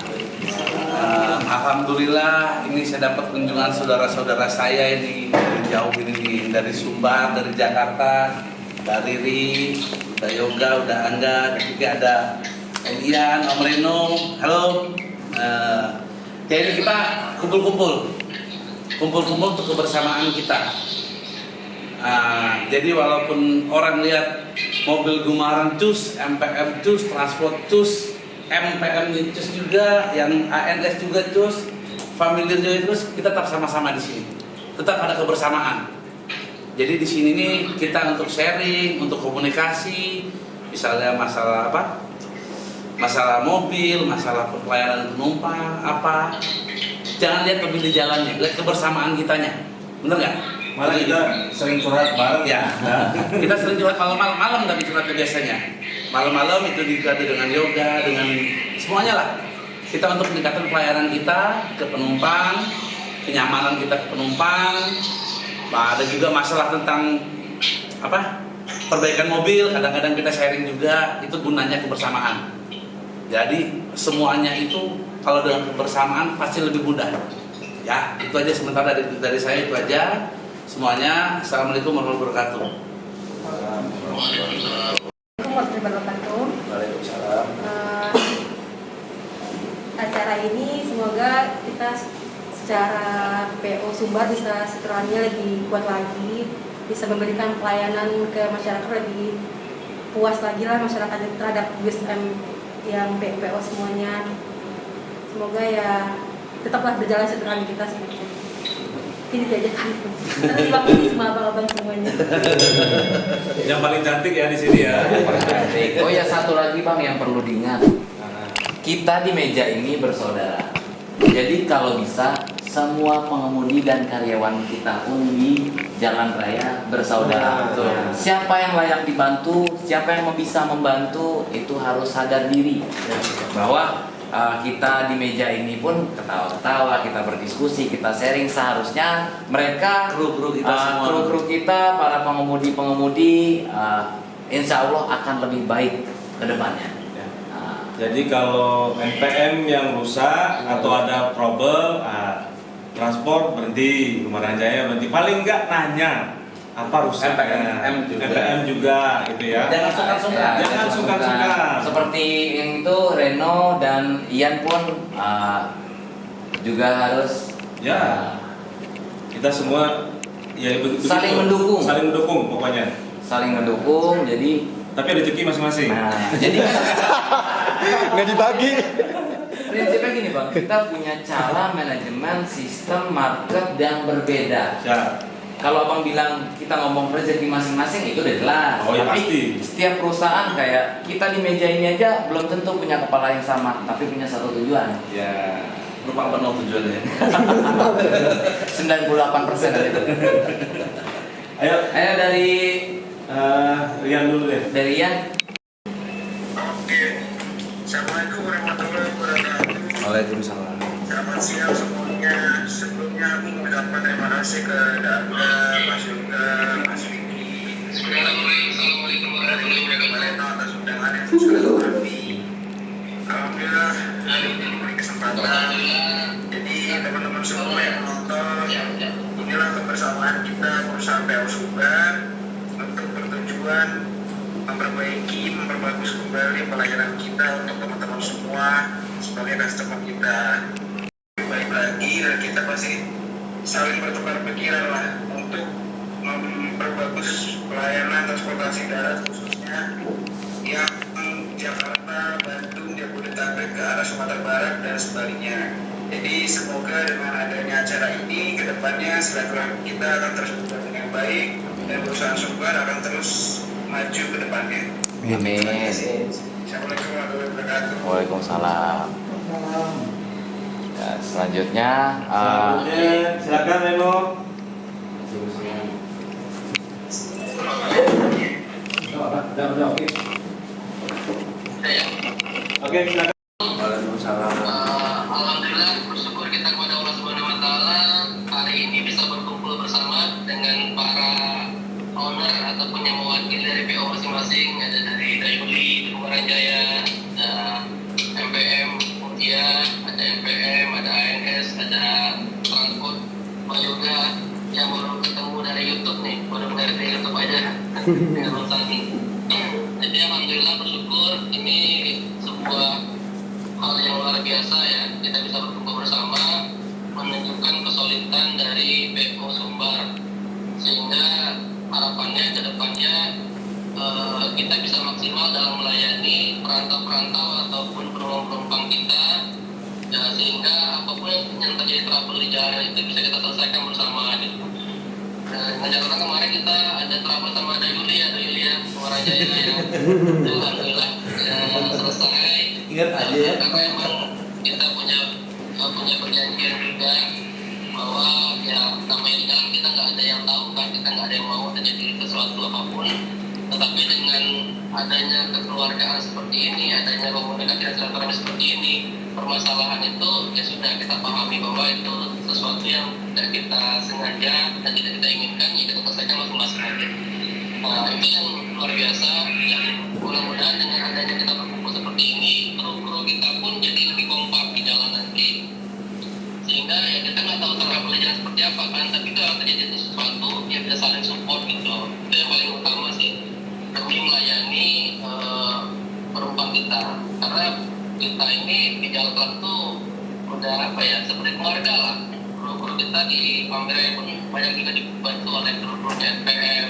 Alhamdulillah ini saya dapat kunjungan saudara-saudara saya ini dari jauh ini dari Sumbar, dari Jakarta, dari Riri, udah Yoga, udah Angga, ketika ada Elian, Om Reno, halo. Jadi kita kumpul-kumpul untuk kebersamaan kita. Jadi walaupun orang lihat mobil Gumarang cus, MPM cus, transport cus, MPM cus juga, yang ANS juga cus, familiar juga cus, kita tetap sama-sama di sini. Tetap ada kebersamaan. Jadi di sini nih kita untuk sharing, untuk komunikasi, misalnya masalah apa? Masalah mobil, masalah pelayanan penumpang, apa? Jangan lihat mobil di jalannya, lihat kebersamaan kitanya. Bener nggak? Malah kita sering curhat bareng. Ya, kita sering curhat malam tapi curhatnya biasanya. Malam-malam itu diganti dengan yoga, dengan semuanya lah. Kita untuk meningkatkan pelayanan kita ke penumpang, kenyamanan kita ke penumpang. Ada juga masalah tentang apa? Perbaikan mobil, kadang-kadang kita sharing juga, itu gunanya kebersamaan. Jadi semuanya itu kalau dengan kebersamaan pasti lebih mudah. Ya, itu aja sementara dari saya itu aja. Semuanya, assalamualaikum warahmatullahi wabarakatuh. Waalaikumsalam. Acara ini semoga kita secara PO Sumbar bisa silaturahminya lebih kuat lagi, bisa memberikan pelayanan ke masyarakat lebih puas lagi lah masyarakat terhadap USM yang PO semuanya. Semoga ya tetaplah berjalan silaturahmi kita seperti itu. Ini aja kan. Terus bang ini semua abang-abang semuanya. Yang paling cantik ya di sini ya. Oh ya, satu lagi Bang yang perlu diingat. Kita di meja ini bersaudara. Jadi kalau bisa semua pengemudi dan karyawan kita pun di jalan raya bersaudara. Siapa yang layak dibantu, siapa yang bisa membantu, itu harus sadar diri bahwa kita di meja ini pun ketawa-ketawa, kita berdiskusi, kita sharing. Seharusnya mereka Kru-kru kita semua. kru-kru kita, para pengemudi-pengemudi, insya Allah akan lebih baik ke depannya. Jadi kalau NPM yang rusak atau ada trouble, transport berhenti, Gumarang Jaya berhenti. Paling enggak nanya apa rusaknya. NPM juga gitu ya. Jangan sungkan-sungkan. Jangan sungkan-sungkan. Seperti yang itu Reno dan Ian pun juga harus Ya, kita semua ya Saling mendukung. Saling mendukung pokoknya. saling mendukung. Jadi Tapi rezeki masing-masing. jadi Nggak dibagi. prinsipnya gini Bang, kita punya cara manajemen sistem market yang berbeda. Ya. Kalau Abang bilang kita ngomong rezeki masing-masing itu udah jelas. Oh ya Tapi pasti. setiap perusahaan kayak kita di meja ini aja belum tentu punya kepala yang sama, tapi punya satu tujuan. Ya, lupa penuh tujuannya. 98% dari itu. Ayo, Ayo dari Rian dulu deh. Ian. Oke, Assalamualaikum warahmatullahi wabarakatuh. Waalaikumsalam. Selamat siang semuanya. Sebelumnya aku mengucapkan terima kasih ke Anda, Mas Yoga, Mas Vicky, Assalamualaikum warahmatullahi wabarakatuh atas undangan yang sudah kami. Alhamdulillah hari ini diberi kesempatan. Jadi teman-teman semua yang menonton, inilah kebersamaan kita perusahaan PO Sumbar untuk bertujuan memperbagus kembali pelayanan kita untuk teman-teman semua sebagai customer kita. Lebih baik lagi dan kita pasti saling bertukar pikiran lah untuk memperbagus pelayanan transportasi darat khususnya yang Jakarta, Bandung, Jabodetabek ke arah Sumatera Barat dan sebaliknya. Jadi semoga dengan adanya acara ini kedepannya silaturahmi kita akan terus berjalan dengan baik dan perusahaan Sumbar akan terus maju ke depannya. Amin. Assalamualaikum warahmatullahi wabarakatuh. Waalaikumsalam. Ya, selanjutnya Silakan Reno. Oke, silakan. Alhamdulillah bersyukur kita kepada Allah Subhanahu wa taala hari ini bisa berkumpul bersama dengan para owner ataupun yang mewakili dari PO masing-masing, ada dari Dayuli, Kumaran Jaya, ada MPM Mutia, ada MPM, ada ANS, ada Transport Yoga yang baru ketemu dari YouTube nih, baru dari YouTube aja dengan Bang Sani. Jadi alhamdulillah bersyukur ini sebuah hal yang luar biasa ya, kita bisa berkumpul bersama menunjukkan kesulitan dari PO Sumbar, sehingga harapannya ke depannya kita bisa maksimal dalam melayani perantau-perantau ataupun penumpang kita ya, sehingga apapun yang terjadi trouble di jalan itu bisa kita selesaikan bersama gitu. Nah, Jakarta kemarin kita ada trouble sama Dayuli ya, Kumaran Jaya ya. Alhamdulillah ya, selesai. Ingat aja ya. Karena emang kita punya perjanjian juga bahwa ya namanya di jalan kita nggak ada yang tahu kan, kita nggak ada yang mau terjadi sesuatu apapun. Tetapi dengan adanya kekeluargaan seperti ini, adanya komunikasi dan silaturahmi seperti ini, permasalahan itu ya sudah kita pahami bahwa itu sesuatu yang tidak kita sengaja dan tidak kita inginkan, ya kita selesaikan masing-masing aja. Nah, itu yang luar biasa, dan mudah-mudahan dengan adanya kita berkumpul seperti ini, kru-kru kita pun jadi lebih kompak di jalan nanti. Sehingga ya kita nggak tahu trouble jalan seperti apa kan, tapi kalau terjadi sesuatu ya bisa saling support gitu. Itu yang paling utama sih, demi melayani penumpang kita. Karena kita ini di jalan tuh udah apa ya, seperti keluarga lah. Kru-kru kita di Pameraya pun banyak juga dibantu oleh kru-kru NPM,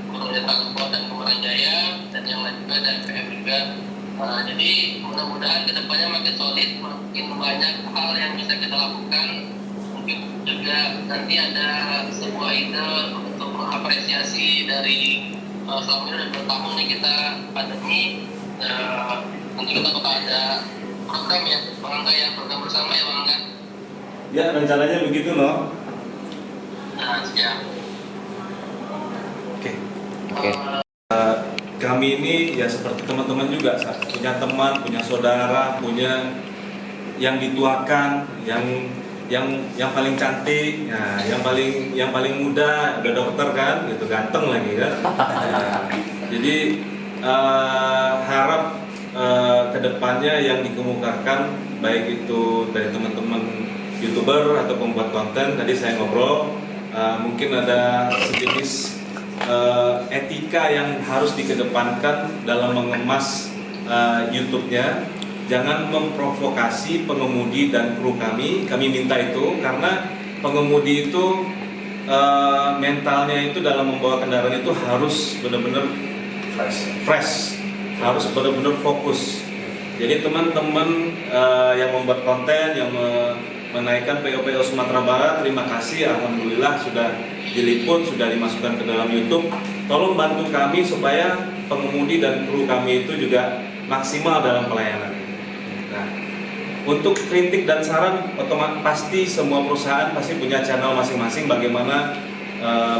kru-kru Transport dan Kumaran Jaya, dan yang lain juga, dan NPM juga. Jadi mudah-mudahan kedepannya makin solid, makin banyak hal yang bisa kita lakukan. Mungkin juga nanti ada sebuah ide untuk mengapresiasi dari selama ini udah 2 tahun nih kita pandemi. Nanti kita bakal ada program ya, Bang Angga ya, program bersama ya Bang Angga. Ya, rencananya begitu loh. Nah, siap. Oke. Kami ini ya seperti teman-teman juga, punya teman, punya saudara, punya yang dituakan, yang paling cantik, ya, yang paling muda, udah dokter kan, gitu, ganteng lagi kan. Jadi harap kedepannya yang dikemukakan baik itu dari teman-teman YouTuber atau pembuat konten, tadi saya ngobrol mungkin ada sejenis etika yang harus dikedepankan dalam mengemas YouTube-nya. Jangan memprovokasi pengemudi dan kru kami minta itu, karena pengemudi itu mentalnya itu dalam membawa kendaraan itu harus benar-benar fresh, harus benar-benar fokus. Jadi teman-teman yang membuat konten, yang menaikkan PO Sumatera Barat, terima kasih, alhamdulillah sudah diliput, sudah dimasukkan ke dalam YouTube. Tolong bantu kami supaya pengemudi dan kru kami itu juga maksimal dalam pelayanan. Nah, untuk kritik dan saran, pasti semua perusahaan pasti punya channel masing-masing bagaimana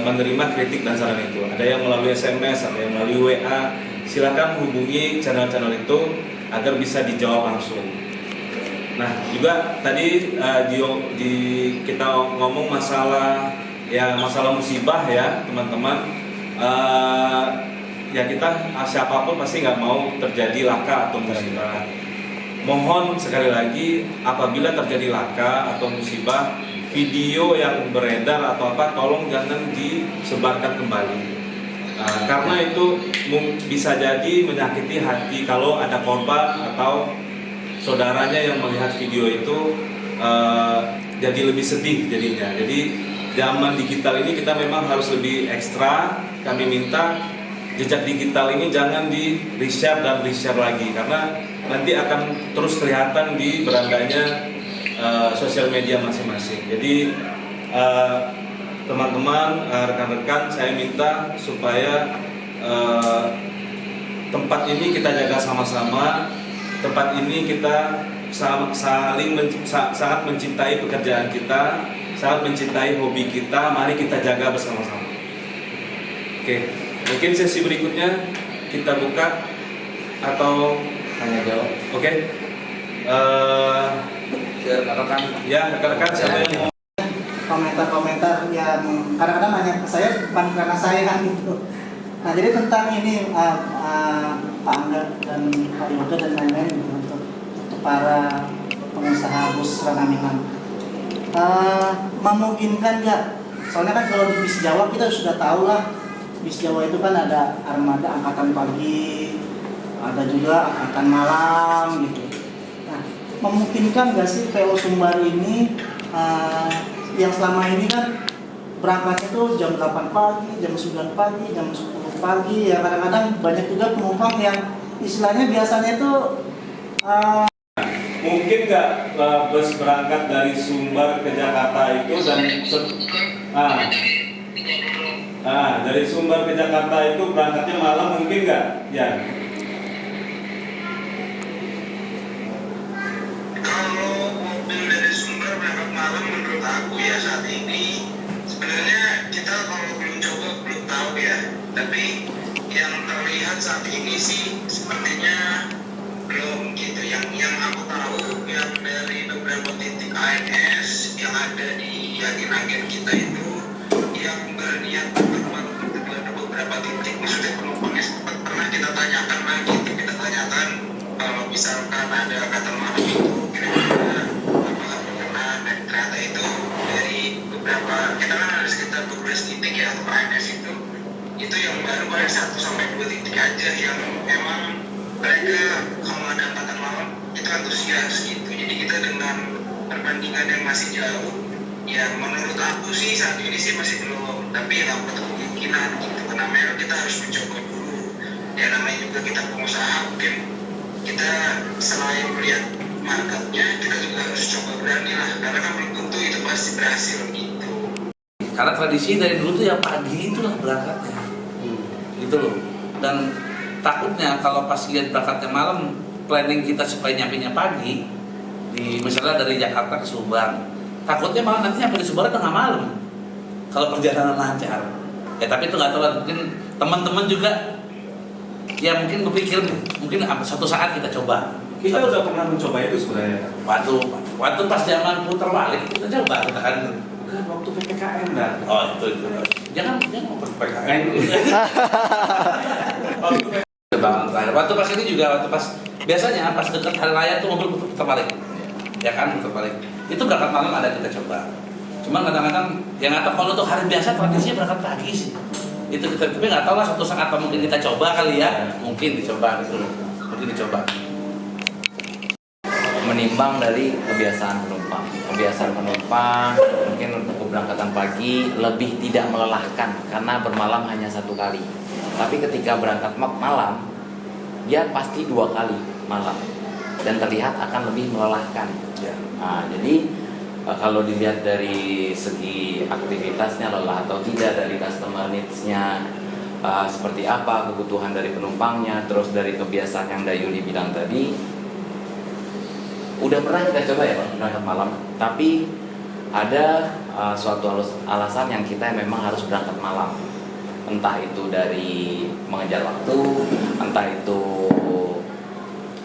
menerima kritik dan saran itu. Ada yang melalui SMS, ada yang melalui WA. Silakan hubungi channel-channel itu agar bisa dijawab langsung. Nah, juga tadi kita ngomong masalah musibah ya teman-teman. Ya kita siapapun pasti nggak mau terjadi laka atau musibah. Mohon sekali lagi, apabila terjadi laka atau musibah, video yang beredar atau apa, tolong jangan disebarkan kembali. Karena itu bisa jadi menyakiti hati kalau ada korban atau saudaranya yang melihat video itu, jadi lebih sedih jadinya. Jadi zaman digital ini kita memang harus lebih ekstra. Kami minta jejak digital ini jangan di reshare dan reshare lagi, karena nanti akan terus kelihatan di berandanya sosial media masing-masing. Jadi teman-teman, rekan-rekan, saya minta supaya tempat ini kita jaga sama-sama. Tempat ini kita sangat mencintai pekerjaan kita, sangat mencintai hobi kita. Mari kita jaga bersama-sama. Oke, mungkin sesi berikutnya kita buka atau tanya jawab. Oke. rekan-rekan. Ya, rekan-rekan siapa yang mau? Komentar-komentar yang kadang-kadang nanya ke saya bukan karena saya kan gitu. Nah jadi tentang ini Pak Angga dan Pak Yoga dan lain-lain gitu, untuk para pengusaha bus Ranamilan, memungkinkan nggak? Soalnya kan kalau di bis Jawa kita sudah tahu lah, bis Jawa itu kan ada armada angkatan pagi, ada juga angkatan malam gitu. Nah memungkinkan nggak sih PO Sumbar ini yang selama ini kan berangkatnya tuh jam 8 pagi, jam 9 pagi, jam 10 pagi, ya kadang-kadang banyak juga penumpang yang istilahnya biasanya itu Mungkin nggak bus berangkat dari Sumbar ke Jakarta itu dan dari Sumbar ke Jakarta itu berangkatnya malam, mungkin nggak? Ya. Kalau mobil dari Sumber berangkat malam, menurut aku ya saat ini sebenarnya kita kalau belum coba belum tahu ya. Tapi yang terlihat saat ini sih sepertinya belum gitu. Yang aku tahu yang dari beberapa titik ANS yang ada di agen-agen kita itu yang berniat berteman ke beberapa titik, maksudnya penumpangnya sempat pernah kita tanyakan lagi, kita tanyakan kalau misalkan ada angkatan malam itu kira-kira apakah pernah, dan ternyata itu dari beberapa, kita kan ada sekitar 12 titik ya untuk ANS itu yang baru ada 1-2 titik aja yang memang mereka kalau ada angkatan malam itu antusias gitu. Jadi kita dengan perbandingan yang masih jauh, ya menurut aku sih saat ini sih masih belum, tapi ya nggak kemungkinan gitu, karena memang kita harus mencoba dulu. Ya namanya juga kita pengusaha, mungkin kita selain melihat marketnya, kita juga harus coba berani lah, karena kan belum tentu itu pasti berhasil gitu. Karena tradisi dari dulu tuh yang pagi itulah berangkatnya, gitu loh. Dan takutnya kalau pas dia berangkatnya malam, planning kita supaya nyampe-nya pagi, di misalnya dari Jakarta ke Subang, takutnya malah nanti nyampe di Subang tengah malam kalau perjalanan lancar. Ya tapi itu nggak tahu lah, mungkin teman-teman juga ya mungkin berpikir mungkin suatu saat kita coba. Kita udah pernah mencoba itu sebenarnya. Waktu pas zaman putar balik kita coba, kita kan Bukan waktu PPKM dah. oh itu jangan mau PPKM. Waktu pas ini juga, waktu pas biasanya pas dekat hari raya tuh mobil putar balik, ya kan, putar balik. Itu berangkat malam ada kita coba. Cuman kadang-kadang yang nggak tahu, kalau untuk hari biasa tradisinya berangkat pagi sih. Itu kita, tapi nggak tahu lah suatu saat apa mungkin kita coba kali ya, mungkin dicoba gitu, mungkin dicoba. Menimbang dari kebiasaan penumpang. Kebiasaan penumpang mungkin untuk keberangkatan pagi lebih tidak melelahkan karena bermalam hanya 1 kali. Tapi ketika berangkat malam, dia pasti 2 kali malam dan terlihat akan lebih melelahkan. Nah, jadi kalau dilihat dari segi aktivitasnya lelah atau tidak, dari customer needs-nya seperti apa, kebutuhan dari penumpangnya, terus dari kebiasaan yang Dayuli bilang tadi, udah pernah kita coba ya Bang, berangkat malam, tapi ada suatu alasan yang kita memang harus berangkat malam. Entah itu dari mengejar waktu, entah itu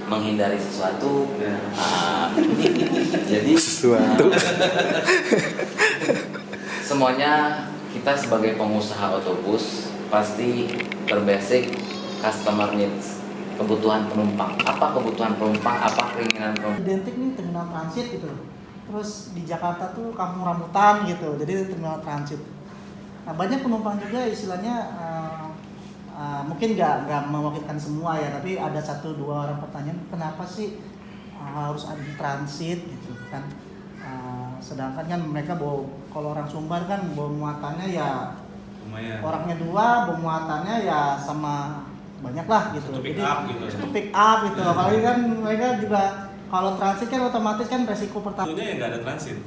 menghindari sesuatu. Jadi Sesuatu. semuanya kita sebagai pengusaha otobus pasti terbasic customer needs, kebutuhan penumpang. Apa kebutuhan penumpang, apa keinginan penumpang. Identik nih terminal transit gitu. Terus di Jakarta tuh kampung rambutan gitu, jadi terminal transit. Nah banyak penumpang juga istilahnya mungkin nggak mewakilkan semua ya, tapi ada 1-2 orang pertanyaan, kenapa sih harus ada transit gitu kan? Sedangkan kan mereka bawa, kalau orang Sumbar kan bawa muatannya ya Lumayan. orangnya 2, bawa muatannya ya sama banyak lah gitu. Satu pick Jadi up gitu. satu pick up gitu. Apalagi kan mereka juga kalau transit kan otomatis kan resiko pertama. Tentunya ya nggak ada transit.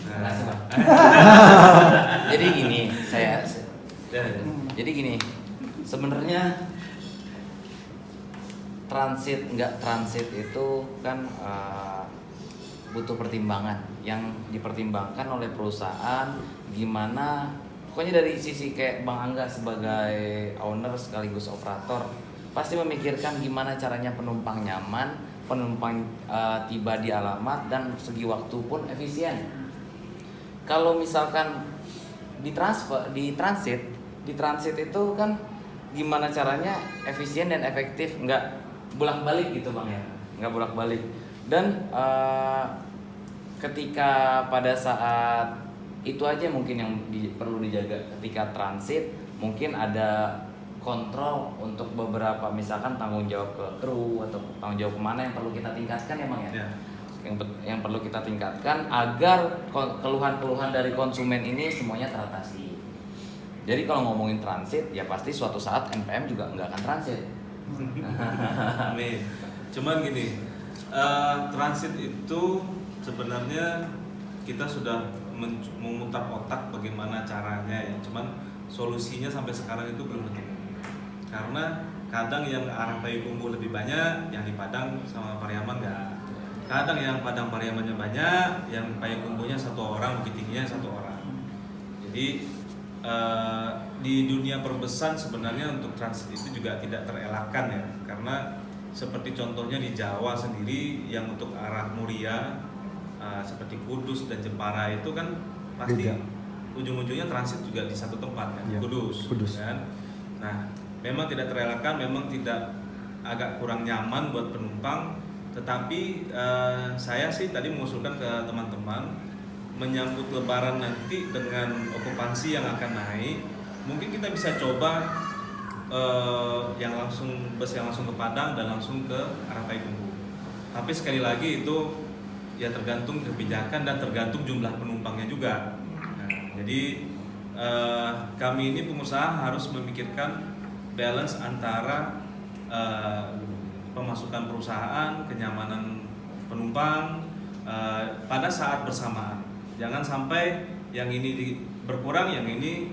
Makasih, Bang. Jadi gini, jadi gini, sebenarnya transit nggak transit itu kan butuh pertimbangan yang dipertimbangkan oleh perusahaan. Gimana, pokoknya dari sisi kayak Bang Angga sebagai owner sekaligus operator pasti memikirkan gimana caranya penumpang nyaman, penumpang tiba di alamat dan segi waktu pun efisien. Kalau misalkan di transit itu kan gimana caranya efisien dan efektif, nggak bolak-balik gitu Bang ya, nggak bolak-balik. Dan ketika pada saat itu aja mungkin yang perlu dijaga ketika transit, mungkin ada kontrol untuk beberapa misalkan tanggung jawab ke kru atau tanggung jawab kemana yang perlu kita tingkatkan ya Bang ya. Yang perlu kita tingkatkan agar keluhan-keluhan dari konsumen ini semuanya teratasi. Jadi kalau ngomongin transit ya pasti suatu saat NPM juga nggak akan transit. Amin. Cuman gini, transit itu sebenarnya kita sudah memutar otak bagaimana caranya ya. Cuman solusinya sampai sekarang itu belum ketemu. Karena kadang yang arah Payakumbuh lebih banyak, yang di Padang sama Pariaman nggak. Kadang yang Padang Pariamannya banyak, yang Payakumbuhnya 1 orang, Bukit Tingginya 1 orang. Jadi di dunia perbesan sebenarnya untuk transit itu juga tidak terelakkan ya, karena seperti contohnya di Jawa sendiri yang untuk arah Muria seperti Kudus dan Jepara itu kan pasti ujung-ujungnya transit juga di satu tempat kan, ya, Kudus kan. Nah, memang tidak terelakkan, memang tidak agak kurang nyaman buat penumpang, tetapi saya sih tadi mengusulkan ke teman-teman menyambut Lebaran nanti dengan okupansi yang akan naik, mungkin kita bisa coba bus yang langsung ke Padang dan langsung ke arah Payakumbuh. Tapi sekali lagi itu ya tergantung kebijakan dan tergantung jumlah penumpangnya juga. Nah, jadi kami ini pengusaha harus memikirkan balance antara pemasukan perusahaan, kenyamanan penumpang pada saat bersamaan. Jangan sampai yang ini berkurang, yang ini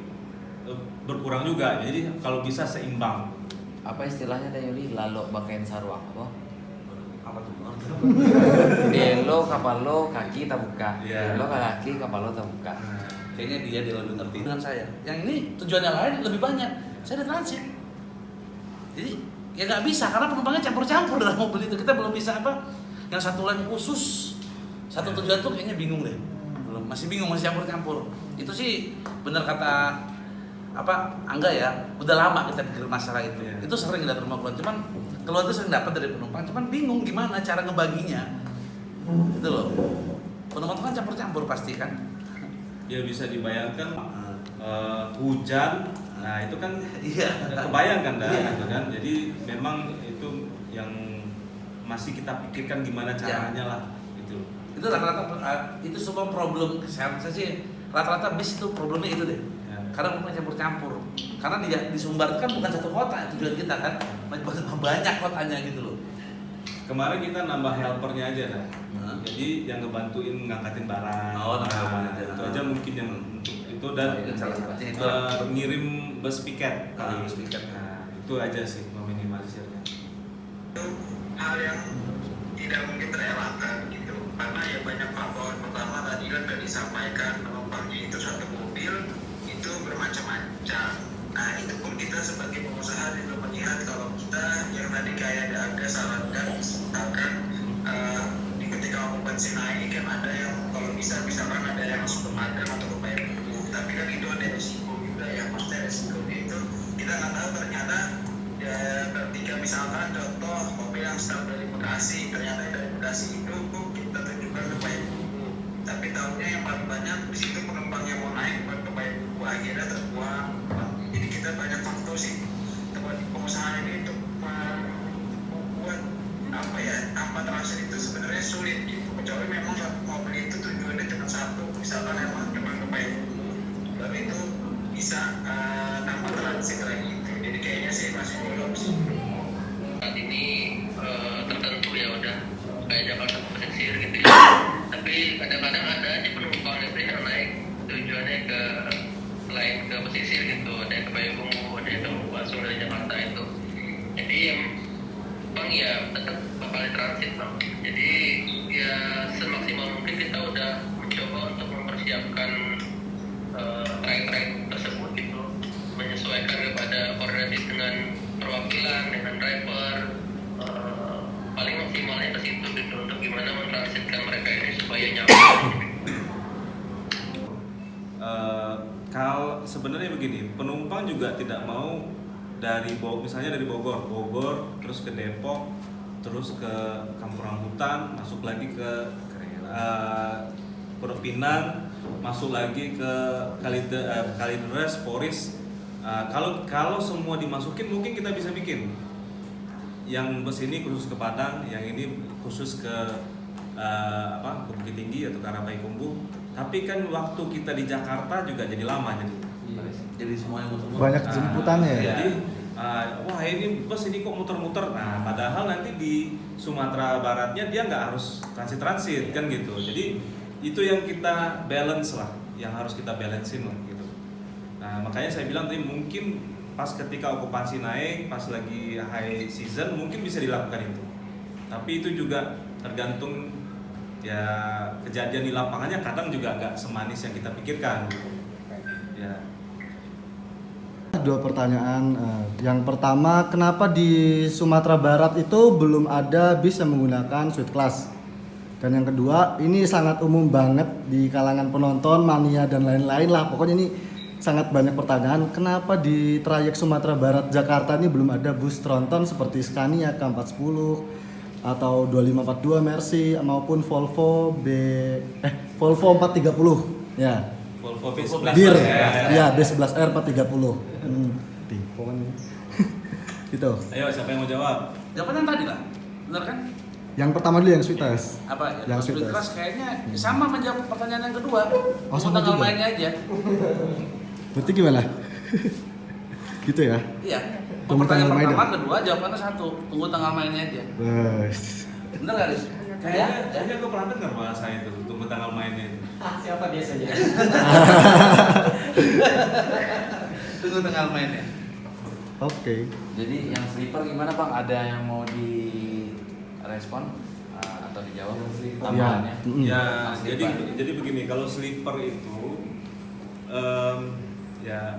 berkurang juga. Jadi kalau bisa seimbang. Apa istilahnya Dayuli? Lalo bakain sarwak apa? Apa tuh? Delo kapal lo kaki tak buka. Yeah. Delo kaki kapal lo tak buka. Kayaknya dia lebih ngerti dengan saya. Yang ini tujuannya lain lebih banyak. Saya di transit. Jadi ya nggak bisa karena penumpangnya campur-campur dalam mobil itu. Kita belum bisa apa? Yang satu lain khusus, satu tujuan tuh kayaknya bingung deh. Belum, masih bingung, masih campur-campur. Itu sih benar kata Angga ya. Udah lama kita pikir masalah itu. Itu sering kita terima keluhan. Cuman keluhan itu sering dapat dari penumpang. Cuman bingung gimana cara ngebaginya. Itu loh. Penumpang kan campur-campur pasti kan. Ya bisa dibayangkan hujan. Nah itu kan kebayang kan gitu kan. Jadi memang itu yang masih kita pikirkan gimana caranya lah gitu. Itu rata-rata itu semua problem kesehatan saya sih. Rata-rata bis itu problemnya itu deh. Ya. Karena penumpang campur-campur. Karena di Sumbar kan bukan satu kota tujuan kita kan. Banyak kotanya gitu loh. Kemarin kita nambah helpernya aja dah. Jadi yang ngebantuin ngangkatin barang. Itu aja mungkin yang untuk itu dan ngirim bus piket. Bus piket. Nah, itu aja sih meminimalisirnya. Itu hal yang tidak mungkin terelakkan gitu, karena ya banyak faktor. Pertama tadi kan sudah disampaikan penumpangnya itu satu mobil itu bermacam-macam. Nah itu pun kita sebagai pengusaha juga melihat kalau kita yang tadi kayak ada sarankan misalkan ketika okupansi naik kan ada yang kalau misalkan ada yang langsung ke Padang atau ke Payakumbuh, tapi kan itu ada risiko juga ya, maksudnya risikonya itu kita nggak tahu ternyata ya, ketika misalkan contoh mobil yang start dari Bekasi ternyata dari Bekasi itu kita tunjukkan ke Payakumbuh, tapi tahunya yang paling banyak di situ penumpang yang mau naik bukan ke Payakumbuh akhirnya terbuang. Jadi kita banyak faktor sih tempat pengusaha ini untuk membuat tanpa transit itu sebenarnya sulit gitu, kecuali memang mobil itu tujuannya cuma satu, misalkan emang cuma ke Payakumbuh, baru itu bisa tanpa transit lagi gitu. Jadi kayaknya sih masih belum sih. Saat ini tertentu ya udah kayak Jakarta pesisir gitu ya. Tapi kadang-kadang ada aja penumpang yang naik tujuannya ke lain ke pesisir gitu, ada yang ke Payakumbuh, ada yang ke langsung dari Jakarta itu. Jadi yang Bang ya tetap bakal transit Bang. Jadi ya semaksimal mungkin kita udah mencoba untuk mempersiapkan trayek-trayek tersebut gitu, menyesuaikan kepada koordinasi dengan perwakilan, dengan driver, paling maksimal minimalnya ke situ gitu untuk gimana mentransitkan mereka ini supaya nyaman. Kalau sebenarnya begini, penumpang juga tidak mau dari misalnya dari Bogor terus ke Depok, terus ke Kampung Rambutan, masuk lagi ke Pondok Pinang, masuk lagi ke Kalideres, Poris. Kalau semua dimasukin mungkin kita bisa bikin yang bus ini khusus ke Padang, yang ini khusus ke ke Bukit Tinggi atau ke arah Payakumbuh. Tapi kan waktu kita di Jakarta juga jadi lama Jadi semuanya muter-muter. Banyak jemputannya ya. Jadi wah ini bus ini kok muter-muter. Nah, padahal nanti di Sumatera Baratnya dia nggak harus transit kan gitu. Jadi itu yang kita balance lah, yang harus kita balancein lah gitu. Nah, makanya saya bilang tadi mungkin pas ketika okupansi naik, pas lagi high season mungkin bisa dilakukan itu. Tapi itu juga tergantung ya kejadian di lapangannya, kadang juga nggak semanis yang kita pikirkan gitu. Ya. Dua pertanyaan. Yang pertama, kenapa di Sumatera Barat itu belum ada bis yang menggunakan suite class? Dan yang kedua, ini sangat umum banget di kalangan penonton, mania dan lain-lain lah. Pokoknya ini sangat banyak pertanyaan. Kenapa di trayek Sumatera Barat Jakarta ini belum ada bus tronton seperti Scania K410 atau 2542 Mercy maupun Volvo Volvo 430 ya. Volvo B11R. Bir, ya B11R 430. Tipe kan. Gitu. Ayo siapa yang mau jawab? Jawabannya yang tadi lah, bener kan? Yang pertama dulu yang sweetest. Apa? Yang Sweet sweetest. Class kayaknya sama menjawab pertanyaan yang kedua. Oh, Tunggu sama tanggal juga? mainnya aja. Berarti gimana? Gitu ya? Iya. Tunggu Pertanyaan tanggal pertama, mainnya? kedua jawabannya satu. Tunggu tanggal mainnya aja. Wes. Bener gak, Riz? Kayaknya gue pernah dengar bahasa itu, tunggu tanggal mainnya itu. Siapa dia saja? Tunggu tanggal mainnya. Oke. Jadi yang sleeper gimana Bang? Ada yang mau direspon atau dijawab? Tambahannya? Ya, Yang jadi sleeper. begini, kalau sleeper itu ya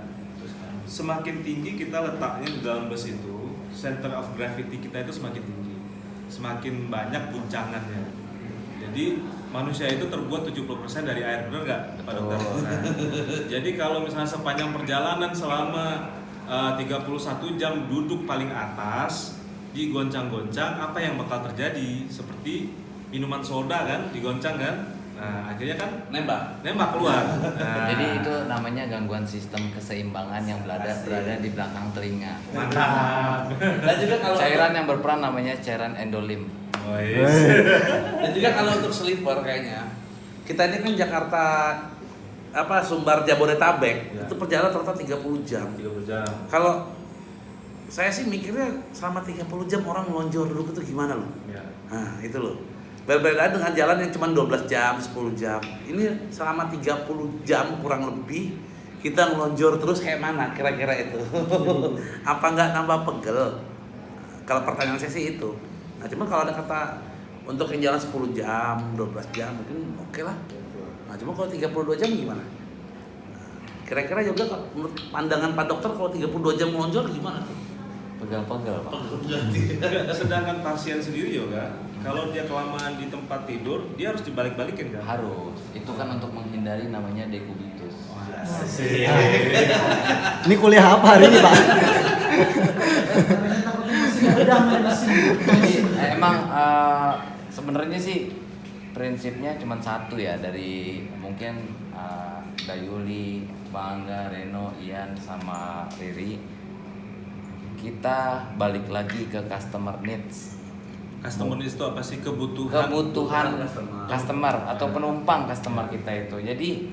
semakin tinggi kita letaknya di dalam bus itu, center of gravity kita itu semakin tinggi, semakin banyak guncangannya. Jadi manusia itu terbuat 70% dari air, benar nggak Pak Dokter? Nah, jadi kalau misalnya sepanjang perjalanan selama 31 jam duduk paling atas, digoncang-goncang, apa yang bakal terjadi? Seperti minuman soda kan, digoncang kan? Nah, akhirnya kan nembak keluar. Nah, Jadi itu namanya gangguan sistem keseimbangan yang berada di belakang telinga. mantap. Dan juga kalau Cairan yang berperan namanya cairan endolim. Oh, yes. dan juga kalau untuk sleeper kayaknya kita ini kan Jakarta Sumbar Jabodetabek Ya. itu perjalanan total 30 jam. 30 jam. Kalau saya sih mikirnya selama 30 jam orang melonjor duduk itu gimana loh? Ya. Nah, itu loh. Berbeda dengan jalan yang cuma 12 jam, 10 jam. Ini selama 30 jam kurang lebih kita ngelonjor terus kayak mana kira-kira itu? Apa nggak nambah pegel? Kalau pertanyaan saya sih itu. Nah, cuma kalau ada kata untuk yang jalan 10 jam, 12 jam mungkin oke lah. Nah, cuma kalau 32 jam gimana? Nah, kira-kira juga menurut pandangan Pak Dokter kalau 32 jam ngelonjor gimana tuh? Pegel-pegel Pak. Enggak, sedangkan pasien sendiri juga kalau dia kelamaan di tempat tidur, dia harus dibalik-balikin kan? Harus. Itu kan untuk menghindari namanya dekubitus. Ini kuliah apa hari ini, Pak? Emang sebenarnya sih prinsipnya cuma satu ya, dari mungkin Dayuli, Bangga, Reno, Ian sama Riri. Kita balik lagi ke customer needs. Customer itu apa sih? Kebutuhan Customer atau penumpang customer kita itu. Jadi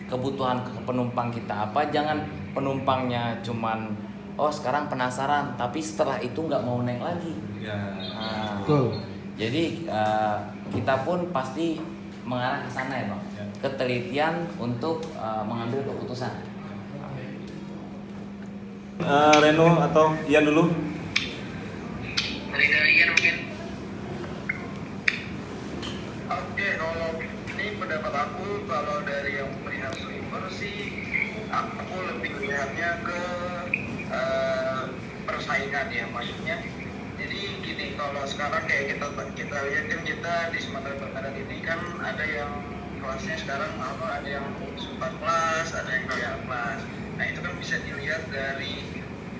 kebutuhan penumpang kita apa? Jangan penumpangnya cuman sekarang penasaran, tapi setelah itu nggak mau naik lagi. Ya. Nah, Betul. jadi kita pun pasti mengarah ke sana ya Bang. Ya. Ketelitian untuk mengambil keputusan. Reno atau Ian dulu? Dari Ian mungkin. Oke, kalau ini pendapat aku, kalau dari yang melihat sleeper sih, aku lebih melihatnya ke persaingan ya, maksudnya. Jadi gini, kalau sekarang kayak kita lihat kan kita di Sumatera Barat ini kan ada yang kelasnya sekarang ada yang super kelas, ada yang royal kelas. Nah itu kan bisa dilihat dari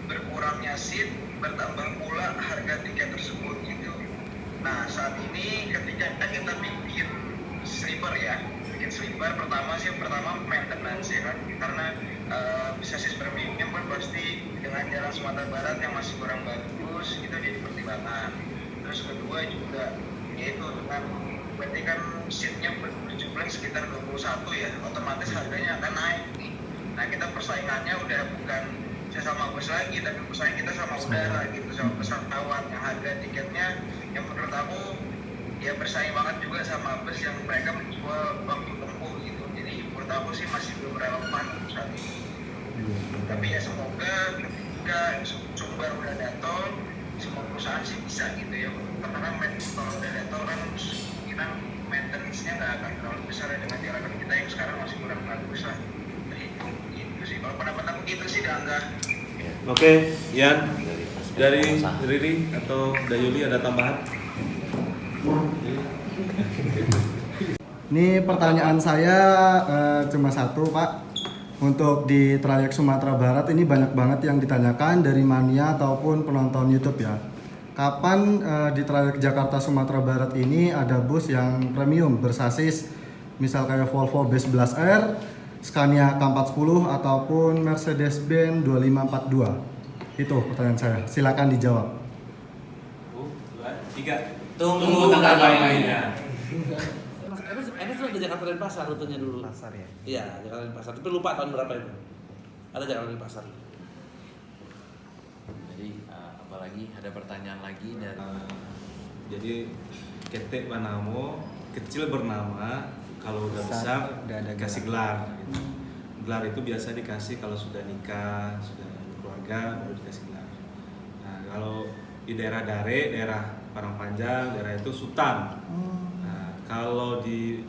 berkurangnya seat, bertambah pula harga tiket tersebut gitu. Nah saat ini ketika kita bikin sleeper pertama maintenance ya kan, karena sasis premium kan pasti dengan jalan Sumatera Barat yang masih kurang bagus itu jadi pertimbangan. Terus kedua juga yaitu dengan berarti kan seatnya berjumlah sekitar 21 ya, otomatis harganya akan naik nih. Nah kita persaingannya udah bukan sesama bus lagi, tapi persaing kita sama udara gitu, sama pesawat yang harga tiketnya yang menurut aku ya bersaing banget juga sama bus yang mereka menjual waktu tempuh gitu. Jadi menurut aku sih masih belum relevan saat ini. Tapi ya semoga ketika Sumbar udah datang, semua perusahaan sih bisa gitu ya. Karena kalau udah datang kan kita maintenance-nya nggak akan terlalu besar ya dengan jalanan kita yang sekarang masih kurang bagus lah. Terhitung gitu sih. Kalau pendapat aku gitu sih, Angga. Oke, Yan, dari Riri atau Dayuli ada tambahan? Ini pertanyaan saya cuma satu, Pak. Untuk di trayek Sumatera Barat ini banyak banget yang ditanyakan dari mania ataupun penonton YouTube ya. Kapan di trayek Jakarta Sumatera Barat ini ada bus yang premium bersasis misal kayak Volvo B11R, Scania K410 ataupun Mercedes-Benz 2542? Itu pertanyaan saya. Silakan dijawab. 3. Tunggu tanggapan lainnya. Enak tuh ada Jakarta Denpasar rutenya dulu. Pasar ya. Iya, Jakarta Denpasar. Tapi lupa tahun berapa itu. Ada Jakarta Denpasar. Jadi apalagi ada pertanyaan lagi dari Jadi ketek Banamo kecil bernama, kalau udah besar udah ada dikasih gelar gitu. Gelar itu biasa dikasih kalau sudah nikah, sudah berkeluarga baru dikasih gelar. Nah, kalau di daerah Dare, daerah Parangpanjang, daerah itu Sultan. Nah, kalau di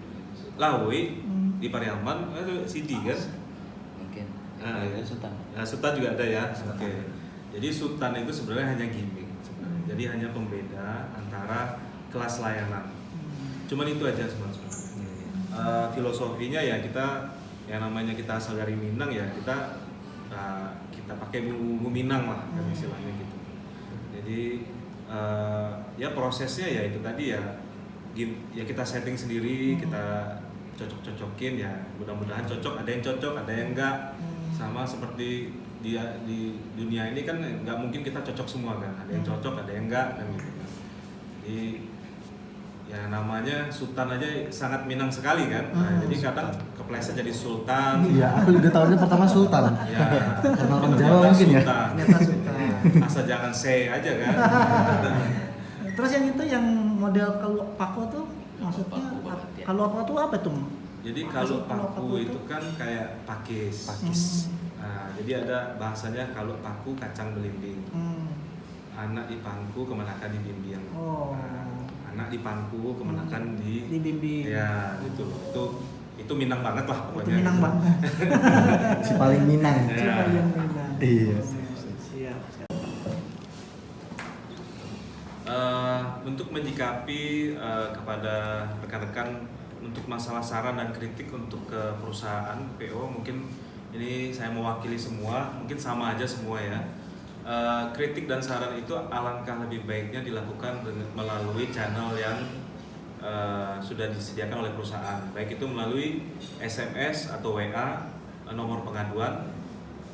Lawi, di Pariaman itu Sidi kan? mungkin Sultan. Nah, Sultan juga ada ya. Oke. Jadi Sultan itu sebenarnya hanya gimmick sebenarnya. Jadi hanya pembeda antara kelas layanan. Cuman itu aja sebenarnya. Filosofinya ya kita yang namanya kita asal dari Minang ya kita pakai bumbu Minang lah kan istilahnya gitu. Jadi ya prosesnya ya itu tadi ya kita setting sendiri, kita cocok-cocokin ya, mudah-mudahan cocok, ada yang cocok, ada yang enggak. Sama seperti di dunia ini kan nggak mungkin kita cocok semua kan, ada yang cocok, ada yang enggak kan gitu. Jadi ya namanya Sultan aja sangat Minang sekali kan. Nah, jadi kadang kepleset jadi Sultan. Iya, aku juga tahunya pertama Sultan. Ya, karena orang Jawa mungkin ya. Ternyata Sultan. Asal jangan C aja kan. Terus yang itu yang model Pako tuh maksudnya banget ya. kalau apa tuh apa tuh? Jadi kalau paku itu kan kayak pakis. Nah, jadi ada bahasanya kalau paku kacang belimbing. Anak di pangku kemenakan di bimbing. Oh. Nah, anak di pangku kemenakan di bimbing. Ya, gitu. Itu Minang banget lah pokoknya. Itu Minang banget. Si paling Minang. Ya. Si paling Minang. Iya. Siap. Untuk menyikapi kepada rekan-rekan untuk masalah saran dan kritik untuk ke perusahaan PO, mungkin ini saya mewakili semua, mungkin sama aja semua ya. Kritik dan saran itu alangkah lebih baiknya dilakukan melalui channel yang sudah disediakan oleh perusahaan, baik itu melalui SMS atau WA, nomor pengaduan,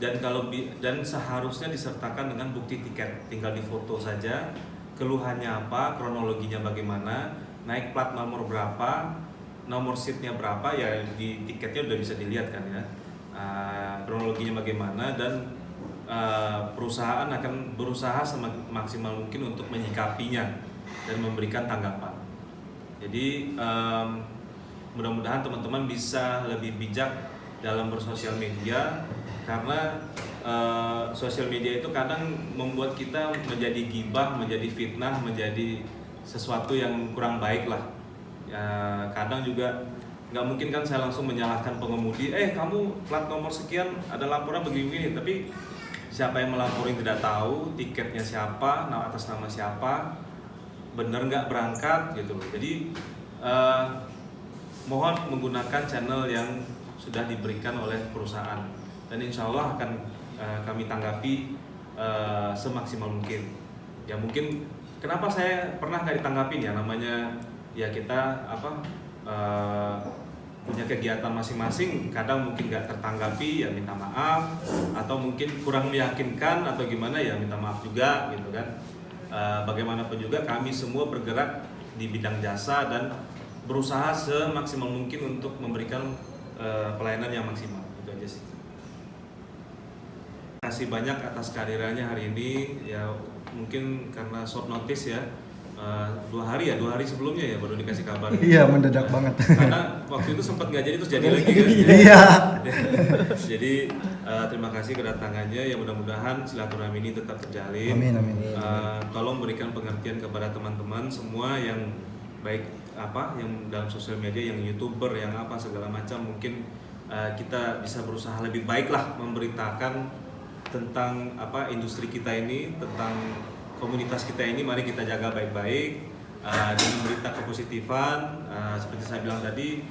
dan seharusnya disertakan dengan bukti tiket, tinggal difoto saja, keluhannya apa, kronologinya bagaimana, naik plat nomor berapa, nomor seatnya berapa, ya di tiketnya udah bisa dilihat kan ya, kronologinya bagaimana, dan perusahaan akan berusaha semaksimal mungkin untuk menyikapinya dan memberikan tanggapan. Jadi mudah-mudahan teman-teman bisa lebih bijak dalam bersosial media, karena sosial media itu kadang membuat kita menjadi gibah, menjadi fitnah, menjadi sesuatu yang kurang baik lah. Kadang juga nggak mungkin kan saya langsung menyalahkan pengemudi, kamu plat nomor sekian ada laporan begini-begini, tapi siapa yang melaporin tidak tahu, tiketnya siapa, atas nama siapa, bener nggak berangkat gitu loh. Jadi mohon menggunakan channel yang sudah diberikan oleh perusahaan, dan insya Allah akan kami tanggapi semaksimal mungkin. Ya mungkin kenapa saya pernah nggak ditanggapin ya, namanya ya kita punya kegiatan masing-masing, kadang mungkin nggak tertanggapi ya minta maaf, atau mungkin kurang meyakinkan atau gimana ya minta maaf juga gitu kan. Bagaimanapun juga kami semua bergerak di bidang jasa dan berusaha semaksimal mungkin untuk memberikan pelayanan yang maksimal. Itu aja sih. Terima kasih banyak atas kehadirannya hari ini ya, mungkin karena short notice ya. 2 hari sebelumnya ya baru dikasih kabar. Iya, mendadak banget. Karena waktu itu sempat nggak jadi terus jadi lagi kan. Iya. Jadi terima kasih kedatangannya. Ya mudah-mudahan silaturahmi ini tetap terjalin. Amin. Tolong berikan pengertian kepada teman-teman semua yang baik yang dalam sosial media, yang YouTuber, yang segala macam, mungkin kita bisa berusaha lebih baik lah memberitakan tentang industri kita ini, tentang komunitas kita ini. Mari kita jaga baik-baik dengan berita kepositifan. Seperti saya bilang tadi,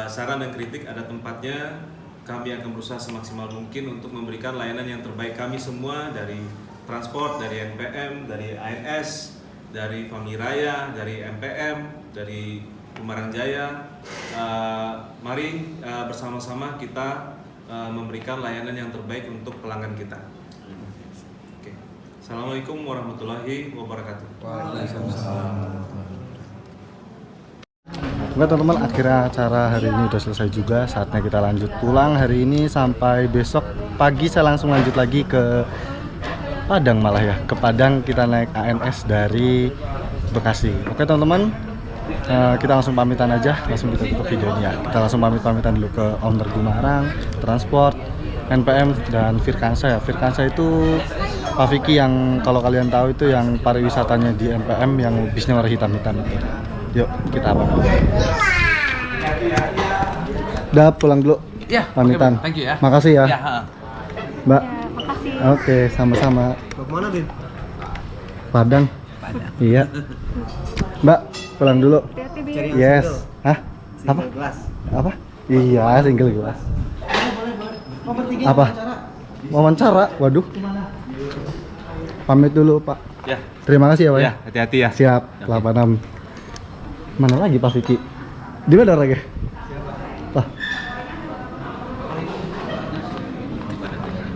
saran dan kritik ada tempatnya. Kami akan berusaha semaksimal mungkin untuk memberikan layanan yang terbaik kami semua, dari transport, dari NPM, dari ANS, dari Pamiraya, dari MPM, dari Bumarang Jaya. Mari bersama-sama kita memberikan layanan yang terbaik untuk pelanggan kita. Assalamualaikum warahmatullahi wabarakatuh. Oke teman-teman, akhirnya acara hari ini udah selesai juga. Saatnya kita lanjut pulang hari ini. Sampai besok pagi saya langsung lanjut lagi ke Padang, malah ya ke Padang. Kita naik ANS dari Bekasi. Oke teman-teman, kita langsung pamitan aja, langsung kita tutup videonya. Kita langsung pamitan dulu ke owner Gumarang, transport, NPM, dan Firkansa ya. Firkansa itu Pak Vicky yang kalau kalian tahu itu yang pariwisatanya di NPM, yang bisnya warna hitam-hitam itu. Yuk kita pamit. Udah pulang dulu. Ya, pamitan. Okay, thank you ya. Makasih ya. Ya, Mbak. Ya, makasih. Oke, sama-sama. Mau kemana, Bin? Padang. Iya. Mbak, pulang dulu. Cari yang Yes. single. Hah? Apa? Single glass. Apa? Iya, single glass. Boleh. Apa? Wawancara? Waduh. Pamit dulu, Pak. Ya. Terima kasih ya, Pak. Ya, hati-hati ya. Siap. 86. Mana lagi Pak Vicky? Di mana lagi? Lah.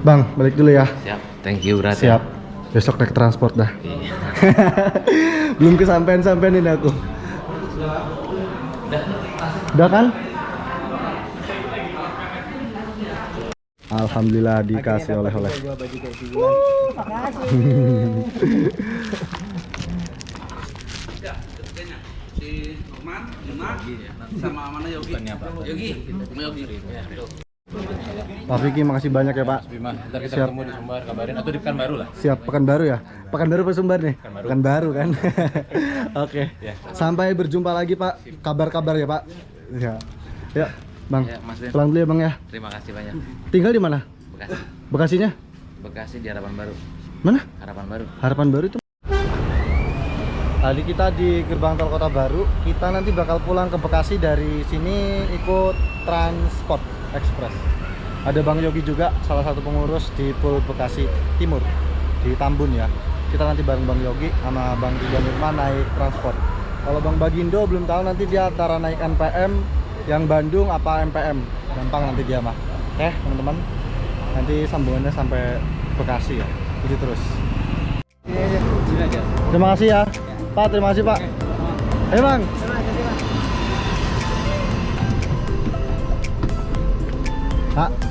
Bang, balik dulu ya. Siap. Thank you, Brat. Siap. Besok naik transport dah. Iya. Belum kesampean-sampean ini aku. Udah kan? Alhamdulillah dikasih oleh-oleh. Ya, ketiganya si Norman, Yuna, sama mana Yogi? Yogi. Pak Vicky, makasih banyak ya Pak. Bima, ntar kita Siap. ketemu di Sumbar, kabarin atau di Pekanbaru lah. Siap, Pekanbaru ya? Pekanbaru apa Sumbar nih? Pekanbaru kan? Oke. Ya. Sampai berjumpa lagi Pak. Kabar-kabar ya Pak. Ya. Ya, Bang. Ya, Mas Ben. Pulang dulu ya Bang ya. Terima kasih banyak. Tinggal di mana? Bekasi. Bekasinya? Bekasi di Harapan Baru. Mana? Harapan Baru. Harapan Baru itu. Tadi kita di gerbang tol Kota Baru. Kita nanti bakal pulang ke Bekasi, dari sini ikut Transport Express. Ada Bang Yogi juga, salah satu pengurus di Pul Bekasi Timur di Tambun ya. Kita nanti bareng Bang Yogi sama Bang Ridwan Nurman naik transport. Kalau Bang Bagindo belum tahu, nanti dia antara naik NPM yang Bandung apa MPM. Gampang nanti dia mah. Oke teman-teman, nanti sambungannya sampai Bekasi ya. Ikuti terus. Terima kasih ya Pak, terima kasih Pak. Ayo Bang. Pak.